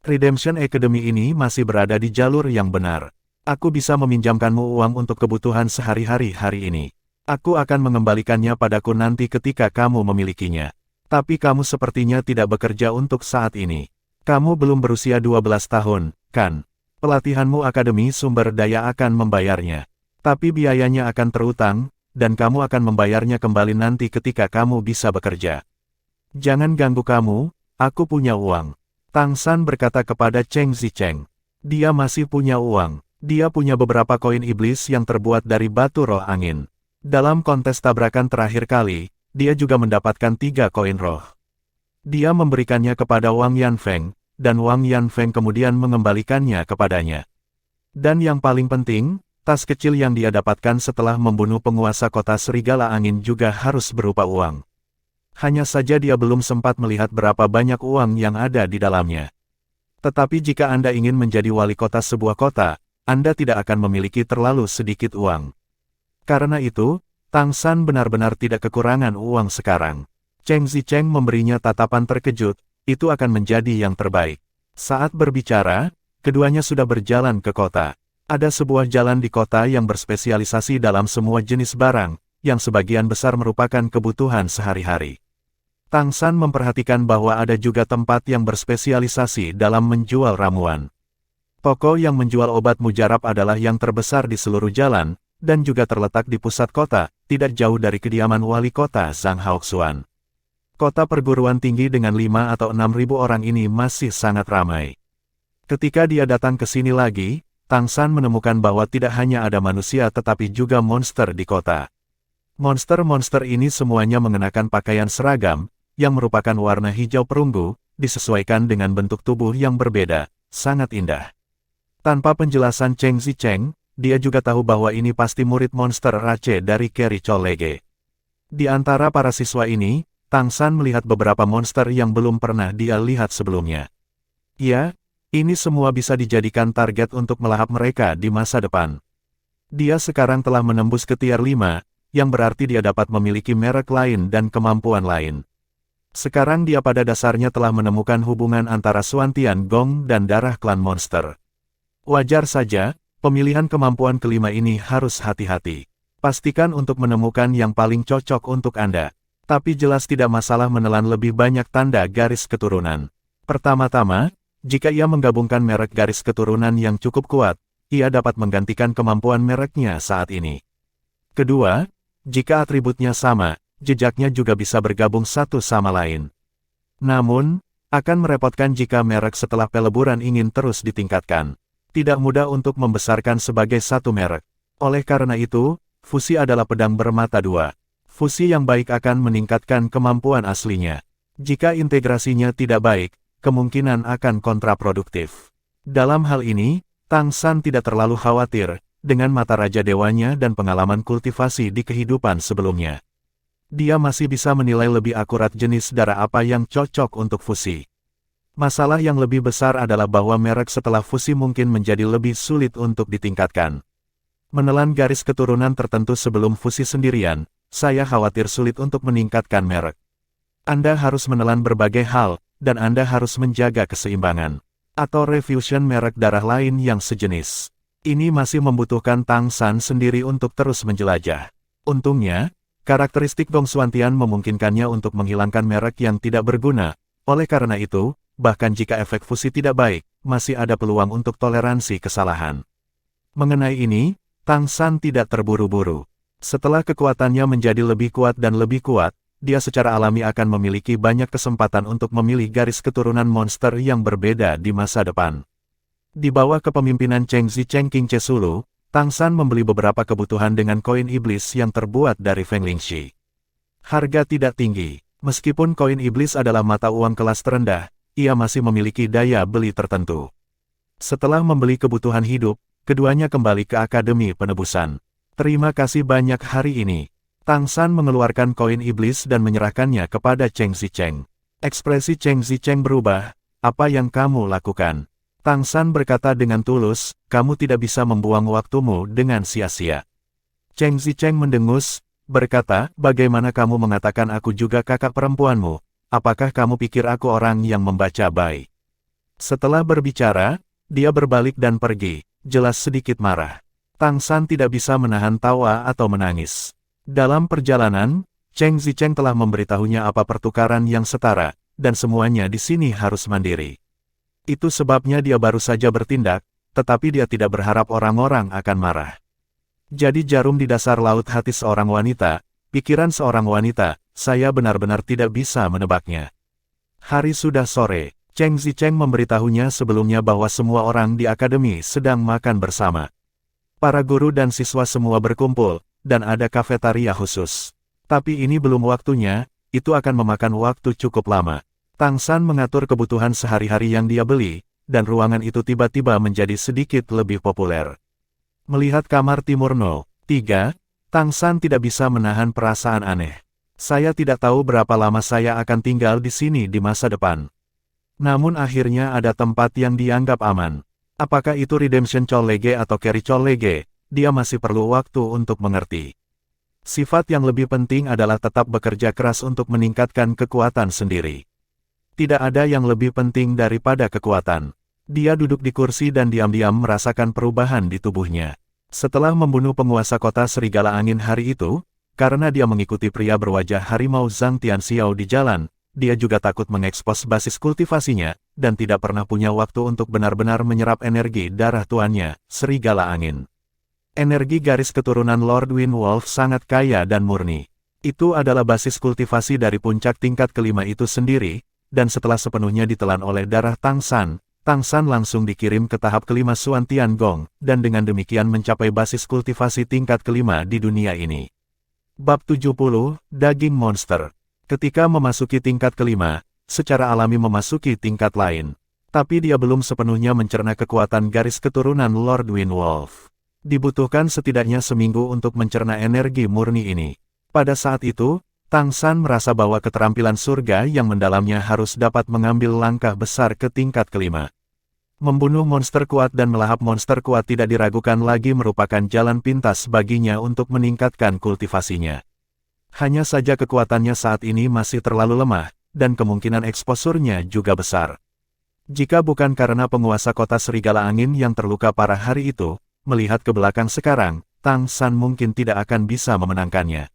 Redemption Academy ini masih berada di jalur yang benar. Aku bisa meminjamkanmu uang untuk kebutuhan sehari-hari hari ini. Aku akan mengembalikannya padaku nanti ketika kamu memilikinya. Tapi kamu sepertinya tidak bekerja untuk saat ini. Kamu belum berusia 12 tahun, kan? Pelatihanmu Akademi Sumber Daya akan membayarnya. Tapi biayanya akan terutang, dan kamu akan membayarnya kembali nanti ketika kamu bisa bekerja. Jangan ganggu kamu, aku punya uang. Tang San berkata kepada Cheng Zicheng. Dia masih punya uang. Dia punya beberapa koin iblis yang terbuat dari batu roh angin. Dalam kontes tabrakan terakhir kali, dia juga mendapatkan 3 koin roh. Dia memberikannya kepada Wang Yanfeng, dan Wang Yanfeng kemudian mengembalikannya kepadanya. Dan yang paling penting, tas kecil yang dia dapatkan setelah membunuh penguasa kota Serigala Angin juga harus berupa uang. Hanya saja dia belum sempat melihat berapa banyak uang yang ada di dalamnya. Tetapi jika Anda ingin menjadi wali kota sebuah kota, Anda tidak akan memiliki terlalu sedikit uang. Karena itu, Tang San benar-benar tidak kekurangan uang sekarang. Cheng Zicheng memberinya tatapan terkejut, itu akan menjadi yang terbaik. Saat berbicara, keduanya sudah berjalan ke kota. Ada sebuah jalan di kota yang berspesialisasi dalam semua jenis barang, yang sebagian besar merupakan kebutuhan sehari-hari. Tang San memperhatikan bahwa ada juga tempat yang berspesialisasi dalam menjual ramuan. Toko yang menjual obat mujarab adalah yang terbesar di seluruh jalan, dan juga terletak di pusat kota, tidak jauh dari kediaman wali kota Zhang Haoxuan. Kota perguruan tinggi dengan 5 atau 6 ribu orang ini masih sangat ramai. Ketika dia datang ke sini lagi, Tang San menemukan bahwa tidak hanya ada manusia tetapi juga monster di kota. Monster-monster ini semuanya mengenakan pakaian seragam, yang merupakan warna hijau perunggu, disesuaikan dengan bentuk tubuh yang berbeda, sangat indah. Tanpa penjelasan Cheng Zicheng, dia juga tahu bahwa ini pasti murid monster Rache dari Kerry Cholege. Di antara para siswa ini, Tang San melihat beberapa monster yang belum pernah dia lihat sebelumnya. Ya, ini semua bisa dijadikan target untuk melahap mereka di masa depan. Dia sekarang telah menembus ke tier 5, yang berarti dia dapat memiliki merek lain dan kemampuan lain. Sekarang dia pada dasarnya telah menemukan hubungan antara Xuantian Gong dan darah klan monster. Wajar saja, pemilihan kemampuan kelima ini harus hati-hati. Pastikan untuk menemukan yang paling cocok untuk Anda. Tapi jelas tidak masalah menelan lebih banyak tanda garis keturunan. Pertama-tama, jika ia menggabungkan merek garis keturunan yang cukup kuat, ia dapat menggantikan kemampuan mereknya saat ini. Kedua, jika atributnya sama, jejaknya juga bisa bergabung satu sama lain. Namun, akan merepotkan jika merek setelah peleburan ingin terus ditingkatkan. Tidak mudah untuk membesarkan sebagai satu merek. Oleh karena itu, fusi adalah pedang bermata dua. Fusi yang baik akan meningkatkan kemampuan aslinya. Jika integrasinya tidak baik, kemungkinan akan kontraproduktif. Dalam hal ini, Tang San tidak terlalu khawatir, dengan mata Raja Dewanya dan pengalaman kultivasi di kehidupan sebelumnya. Dia masih bisa menilai lebih akurat jenis darah apa yang cocok untuk fusi. Masalah yang lebih besar adalah bahwa merek setelah fusi mungkin menjadi lebih sulit untuk ditingkatkan. Menelan garis keturunan tertentu sebelum fusi sendirian, saya khawatir sulit untuk meningkatkan merek. Anda harus menelan berbagai hal, dan Anda harus menjaga keseimbangan. Atau refusion merek darah lain yang sejenis. Ini masih membutuhkan Tang San sendiri untuk terus menjelajah. Untungnya, karakteristik Gong Xuantian memungkinkannya untuk menghilangkan merek yang tidak berguna, Oleh karena itu, bahkan jika efek fusi tidak baik, masih ada peluang untuk toleransi kesalahan. Mengenai ini, Tang San tidak terburu-buru. Setelah kekuatannya menjadi lebih kuat dan lebih kuat, dia secara alami akan memiliki banyak kesempatan untuk memilih garis keturunan monster yang berbeda di masa depan. Di bawah kepemimpinan Cheng Zicheng King Chesulu, Tang San membeli beberapa kebutuhan dengan koin iblis yang terbuat dari Feng Lingxi. Harga tidak tinggi. Meskipun koin iblis adalah mata uang kelas terendah, ia masih memiliki daya beli tertentu. Setelah membeli kebutuhan hidup, keduanya kembali ke Akademi Penebusan. Terima kasih banyak hari ini. Tang San mengeluarkan koin iblis dan menyerahkannya kepada Cheng Zicheng. Ekspresi Cheng Zicheng berubah. Apa yang kamu lakukan? Tang San berkata dengan tulus, kamu tidak bisa membuang waktumu dengan sia-sia. Cheng Zicheng mendengus, berkata, bagaimana kamu mengatakan aku juga kakak perempuanmu? Apakah kamu pikir aku orang yang membaca baik? Setelah berbicara, dia berbalik dan pergi, jelas sedikit marah. Tang San tidak bisa menahan tawa atau menangis. Dalam perjalanan, Cheng Zicheng telah memberitahunya apa pertukaran yang setara, dan semuanya di sini harus mandiri. Itu sebabnya dia baru saja bertindak, tetapi dia tidak berharap orang-orang akan marah. Jadi jarum di dasar laut hati seorang wanita, pikiran seorang wanita, saya benar-benar tidak bisa menebaknya. Hari sudah sore, Cheng Zicheng memberitahunya sebelumnya bahwa semua orang di akademi sedang makan bersama. Para guru dan siswa semua berkumpul, dan ada kafetaria khusus. Tapi ini belum waktunya, itu akan memakan waktu cukup lama. Tang San mengatur kebutuhan sehari-hari yang dia beli, dan ruangan itu tiba-tiba menjadi sedikit lebih populer. Melihat kamar timur 03, Tang San tidak bisa menahan perasaan aneh. Saya tidak tahu berapa lama saya akan tinggal di sini di masa depan. Namun akhirnya ada tempat yang dianggap aman. Apakah itu Redemption Chollege atau Carry Chollege, dia masih perlu waktu untuk mengerti. Sifat yang lebih penting adalah tetap bekerja keras untuk meningkatkan kekuatan sendiri. Tidak ada yang lebih penting daripada kekuatan. Dia duduk di kursi dan diam-diam merasakan perubahan di tubuhnya. Setelah membunuh penguasa kota Serigala Angin hari itu, karena dia mengikuti pria berwajah harimau Zhang Tianxiao di jalan, dia juga takut mengekspos basis kultivasinya, dan tidak pernah punya waktu untuk benar-benar menyerap energi darah tuannya, Serigala Angin. Energi garis keturunan Lord Wind Wolf sangat kaya dan murni. Itu adalah basis kultivasi dari puncak tingkat kelima itu sendiri, dan setelah sepenuhnya ditelan oleh darah Tang San langsung dikirim ke tahap kelima Xuan Tiangong, dan dengan demikian mencapai basis kultivasi tingkat kelima di dunia ini. Bab 70, Daging Monster. Ketika memasuki tingkat kelima, secara alami memasuki tingkat lain. Tapi dia belum sepenuhnya mencerna kekuatan garis keturunan Lord Wind Wolf. Dibutuhkan setidaknya seminggu untuk mencerna energi murni ini. Pada saat itu, Tang San merasa bahwa keterampilan surga yang mendalamnya harus dapat mengambil langkah besar ke tingkat kelima. Membunuh monster kuat dan melahap monster kuat tidak diragukan lagi merupakan jalan pintas baginya untuk meningkatkan kultivasinya. Hanya saja kekuatannya saat ini masih terlalu lemah, dan kemungkinan eksposurnya juga besar. Jika bukan karena penguasa kota Serigala Angin yang terluka parah hari itu, melihat ke belakang sekarang, Tang San mungkin tidak akan bisa memenangkannya.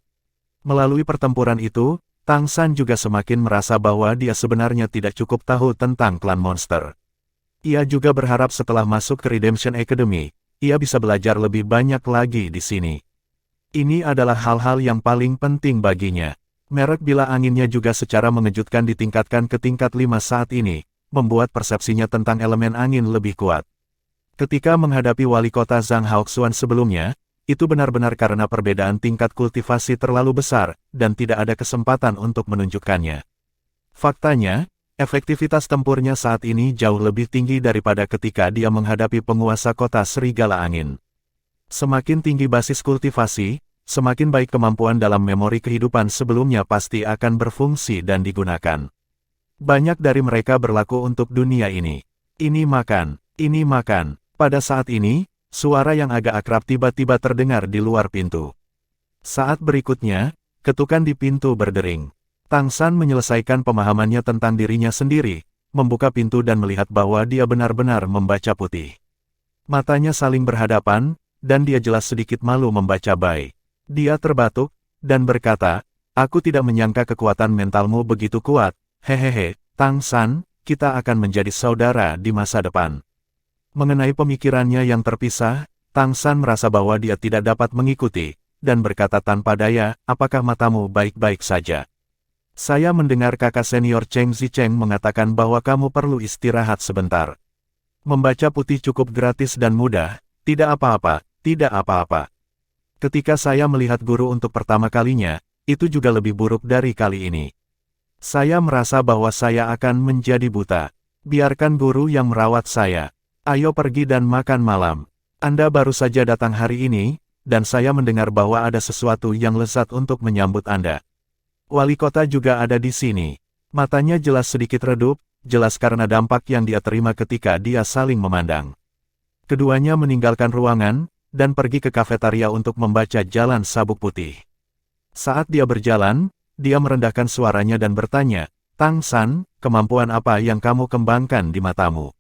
Melalui pertempuran itu, Tang San juga semakin merasa bahwa dia sebenarnya tidak cukup tahu tentang klan monster. Ia juga berharap setelah masuk ke Redemption Academy, ia bisa belajar lebih banyak lagi di sini. Ini adalah hal-hal yang paling penting baginya. Merek bila anginnya juga secara mengejutkan ditingkatkan ke tingkat 5 saat ini, membuat persepsinya tentang elemen angin lebih kuat. Ketika menghadapi wali kota Zhang Haoxuan sebelumnya, itu benar-benar karena perbedaan tingkat kultivasi terlalu besar, dan tidak ada kesempatan untuk menunjukkannya. Faktanya, efektivitas tempurnya saat ini jauh lebih tinggi daripada ketika dia menghadapi penguasa kota Serigala Angin. Semakin tinggi basis kultivasi, semakin baik kemampuan dalam memori kehidupan sebelumnya pasti akan berfungsi dan digunakan. Banyak dari mereka berlaku untuk dunia ini. Ini makan, ini makan. Pada saat ini, suara yang agak akrab tiba-tiba terdengar di luar pintu. Saat berikutnya, ketukan di pintu berdering. Tang San menyelesaikan pemahamannya tentang dirinya sendiri, membuka pintu dan melihat bahwa dia benar-benar membaca putih. Matanya saling berhadapan, dan dia jelas sedikit malu membaca baik. Dia terbatuk, dan berkata, aku tidak menyangka kekuatan mentalmu begitu kuat, hehehe, Tang San, kita akan menjadi saudara di masa depan. Mengenai pemikirannya yang terpisah, Tang San merasa bahwa dia tidak dapat mengikuti, dan berkata tanpa daya, apakah matamu baik-baik saja? Saya mendengar kakak senior Cheng Zicheng mengatakan bahwa kamu perlu istirahat sebentar. Membaca putih cukup gratis dan mudah, tidak apa-apa, tidak apa-apa. Ketika saya melihat guru untuk pertama kalinya, itu juga lebih buruk dari kali ini. Saya merasa bahwa saya akan menjadi buta. Biarkan guru yang merawat saya. Ayo pergi dan makan malam. Anda baru saja datang hari ini, dan saya mendengar bahwa ada sesuatu yang lezat untuk menyambut Anda. Wali kota juga ada di sini. Matanya jelas sedikit redup, jelas karena dampak yang dia terima ketika dia saling memandang. Keduanya meninggalkan ruangan, dan pergi ke kafetaria untuk membaca Jalan Sabuk Putih. Saat dia berjalan, dia merendahkan suaranya dan bertanya, Tang San, kemampuan apa yang kamu kembangkan di matamu?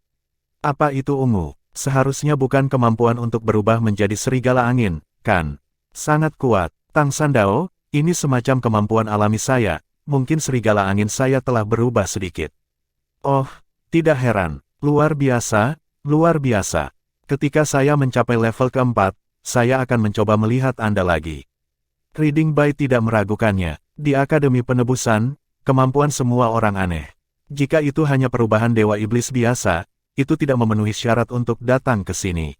Apa itu ungu? Seharusnya bukan kemampuan untuk berubah menjadi serigala angin, kan? Sangat kuat. Tang San Dao, ini semacam kemampuan alami saya, mungkin serigala angin saya telah berubah sedikit. Oh, tidak heran. Luar biasa, luar biasa. Ketika saya mencapai level keempat, saya akan mencoba melihat Anda lagi. Reading Bai tidak meragukannya. Di Akademi Penebusan, kemampuan semua orang aneh. Jika itu hanya perubahan Dewa Iblis biasa, itu tidak memenuhi syarat untuk datang ke sini.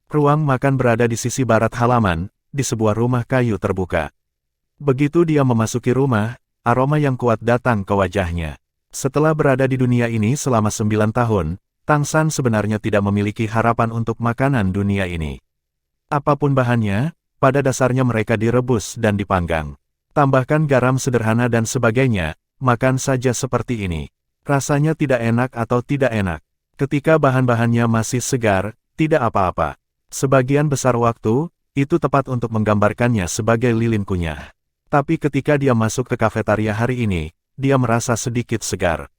Ruang makan berada di sisi barat halaman, di sebuah rumah kayu terbuka. Begitu dia memasuki rumah, aroma yang kuat datang ke wajahnya. Setelah berada di dunia ini selama 9 tahun, Tang San sebenarnya tidak memiliki harapan untuk makanan dunia ini. Apapun bahannya, pada dasarnya mereka direbus dan dipanggang. Tambahkan garam sederhana dan sebagainya, makan saja seperti ini. Rasanya tidak enak atau tidak enak. Ketika bahan-bahannya masih segar, tidak apa-apa. Sebagian besar waktu, itu tepat untuk menggambarkannya sebagai lilin kunyah. Tapi ketika dia masuk ke kafetaria hari ini, dia merasa sedikit segar.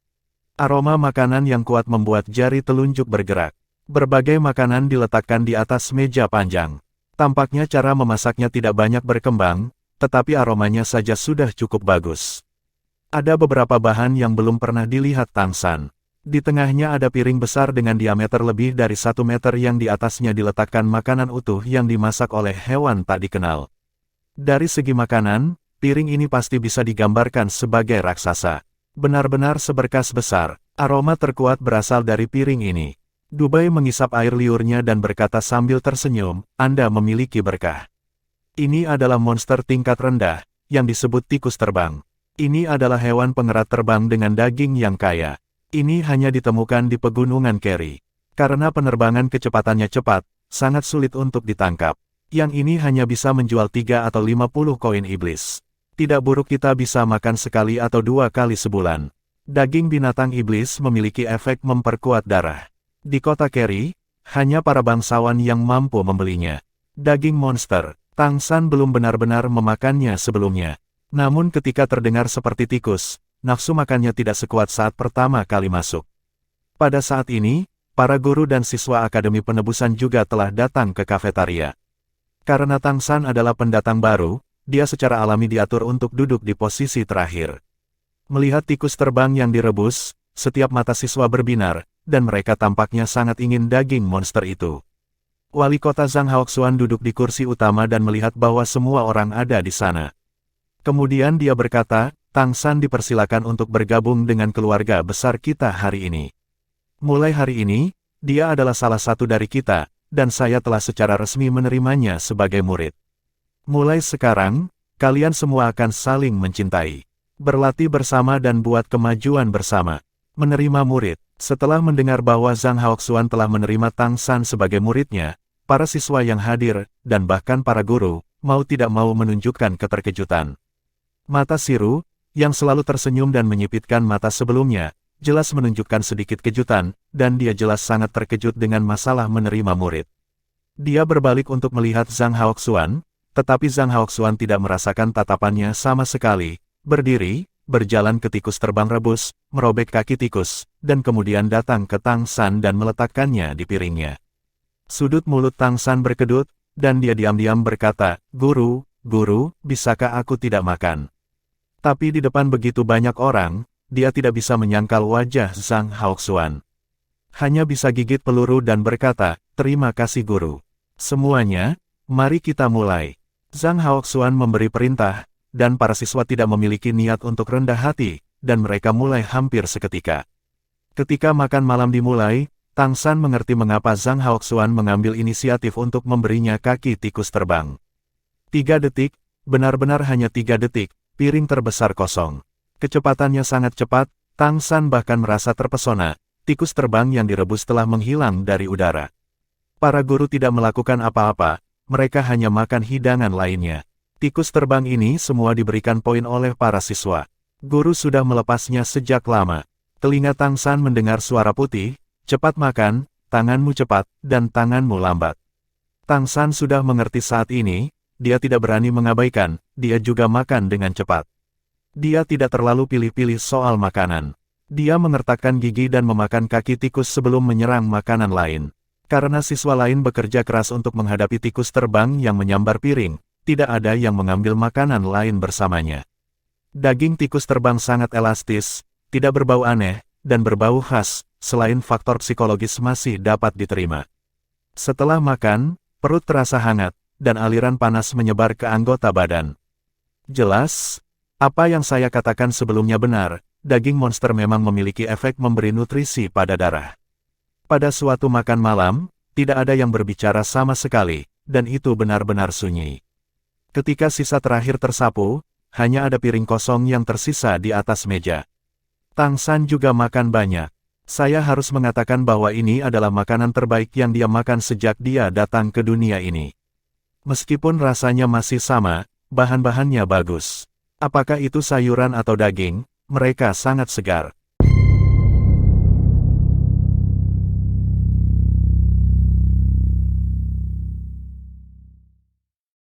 Aroma makanan yang kuat membuat jari telunjuk bergerak. Berbagai makanan diletakkan di atas meja panjang. Tampaknya cara memasaknya tidak banyak berkembang, tetapi aromanya saja sudah cukup bagus. Ada beberapa bahan yang belum pernah dilihat Tang San. Di tengahnya ada piring besar dengan diameter lebih dari 1 meter yang di atasnya diletakkan makanan utuh yang dimasak oleh hewan tak dikenal. Dari segi makanan, piring ini pasti bisa digambarkan sebagai raksasa. Benar-benar seberkas besar, aroma terkuat berasal dari piring ini. Dubai mengisap air liurnya dan berkata sambil tersenyum, Anda memiliki berkah. Ini adalah monster tingkat rendah, yang disebut tikus terbang. Ini adalah hewan pengerat terbang dengan daging yang kaya. Ini hanya ditemukan di pegunungan Keri. Karena penerbangan kecepatannya cepat, sangat sulit untuk ditangkap. Yang ini hanya bisa menjual 3 atau 50 koin iblis. Tidak buruk kita bisa makan sekali atau 2 kali sebulan. Daging binatang iblis memiliki efek memperkuat darah. Di kota Keri, hanya para bangsawan yang mampu membelinya. Daging monster. Tang San belum benar-benar memakannya sebelumnya. Namun ketika terdengar seperti tikus, nafsu makannya tidak sekuat saat pertama kali masuk. Pada saat ini, para guru dan siswa Akademi Penebusan juga telah datang ke kafetaria. Karena Tang San adalah pendatang baru, dia secara alami diatur untuk duduk di posisi terakhir. Melihat tikus terbang yang direbus, setiap mata siswa berbinar, dan mereka tampaknya sangat ingin daging monster itu. Wali kota Zhang Haoxuan duduk di kursi utama dan melihat bahwa semua orang ada di sana. Kemudian dia berkata, Tang San dipersilakan untuk bergabung dengan keluarga besar kita hari ini. Mulai hari ini, dia adalah salah satu dari kita, dan saya telah secara resmi menerimanya sebagai murid. Mulai sekarang, kalian semua akan saling mencintai. Berlatih bersama dan buat kemajuan bersama. Menerima murid. Setelah mendengar bahwa Zhang Haoxuan telah menerima Tang San sebagai muridnya, para siswa yang hadir, dan bahkan para guru, mau tidak mau menunjukkan keterkejutan. Mata Siru, yang selalu tersenyum dan menyipitkan mata sebelumnya, jelas menunjukkan sedikit kejutan, dan dia jelas sangat terkejut dengan masalah menerima murid. Dia berbalik untuk melihat Zhang Haoxuan, tetapi Zhang Haoxuan tidak merasakan tatapannya sama sekali, berdiri, berjalan ke tikus terbang rebus, merobek kaki tikus, dan kemudian datang ke Tang San dan meletakkannya di piringnya. Sudut mulut Tang San berkedut, dan dia diam-diam berkata, Guru, bisakah aku tidak makan? Tapi di depan begitu banyak orang, dia tidak bisa menyangkal wajah Zhang Haoxuan. Hanya bisa gigit peluru dan berkata, "Terima kasih guru. Semuanya, mari kita mulai." Zhang Haoxuan memberi perintah, dan para siswa tidak memiliki niat untuk rendah hati, dan mereka mulai hampir seketika. Ketika makan malam dimulai, Tang San mengerti mengapa Zhang Haoxuan mengambil inisiatif untuk memberinya kaki tikus terbang. 3 detik, benar-benar hanya 3 detik, piring terbesar kosong. Kecepatannya sangat cepat, Tang San bahkan merasa terpesona, tikus terbang yang direbus telah menghilang dari udara. Para guru tidak melakukan apa-apa, mereka hanya makan hidangan lainnya. Tikus terbang ini semua diberikan poin oleh para siswa. Guru sudah melepasnya sejak lama. Telinga Tang San mendengar suara putih, "Cepat makan, tanganmu cepat, dan tanganmu lambat." Tang San sudah mengerti saat ini, dia tidak berani mengabaikan, dia juga makan dengan cepat. Dia tidak terlalu pilih-pilih soal makanan. Dia mengertakkan gigi dan memakan kaki tikus sebelum menyerang makanan lain. Karena siswa lain bekerja keras untuk menghadapi tikus terbang yang menyambar piring, tidak ada yang mengambil makanan lain bersamanya. Daging tikus terbang sangat elastis, tidak berbau aneh, dan berbau khas, selain faktor psikologis masih dapat diterima. Setelah makan, perut terasa hangat, dan aliran panas menyebar ke anggota badan. Jelas, apa yang saya katakan sebelumnya benar, daging monster memang memiliki efek memberi nutrisi pada darah. Pada suatu makan malam, tidak ada yang berbicara sama sekali, dan itu benar-benar sunyi. Ketika sisa terakhir tersapu, hanya ada piring kosong yang tersisa di atas meja. Tang San juga makan banyak. Saya harus mengatakan bahwa ini adalah makanan terbaik yang dia makan sejak dia datang ke dunia ini. Meskipun rasanya masih sama, bahan-bahannya bagus. Apakah itu sayuran atau daging, mereka sangat segar.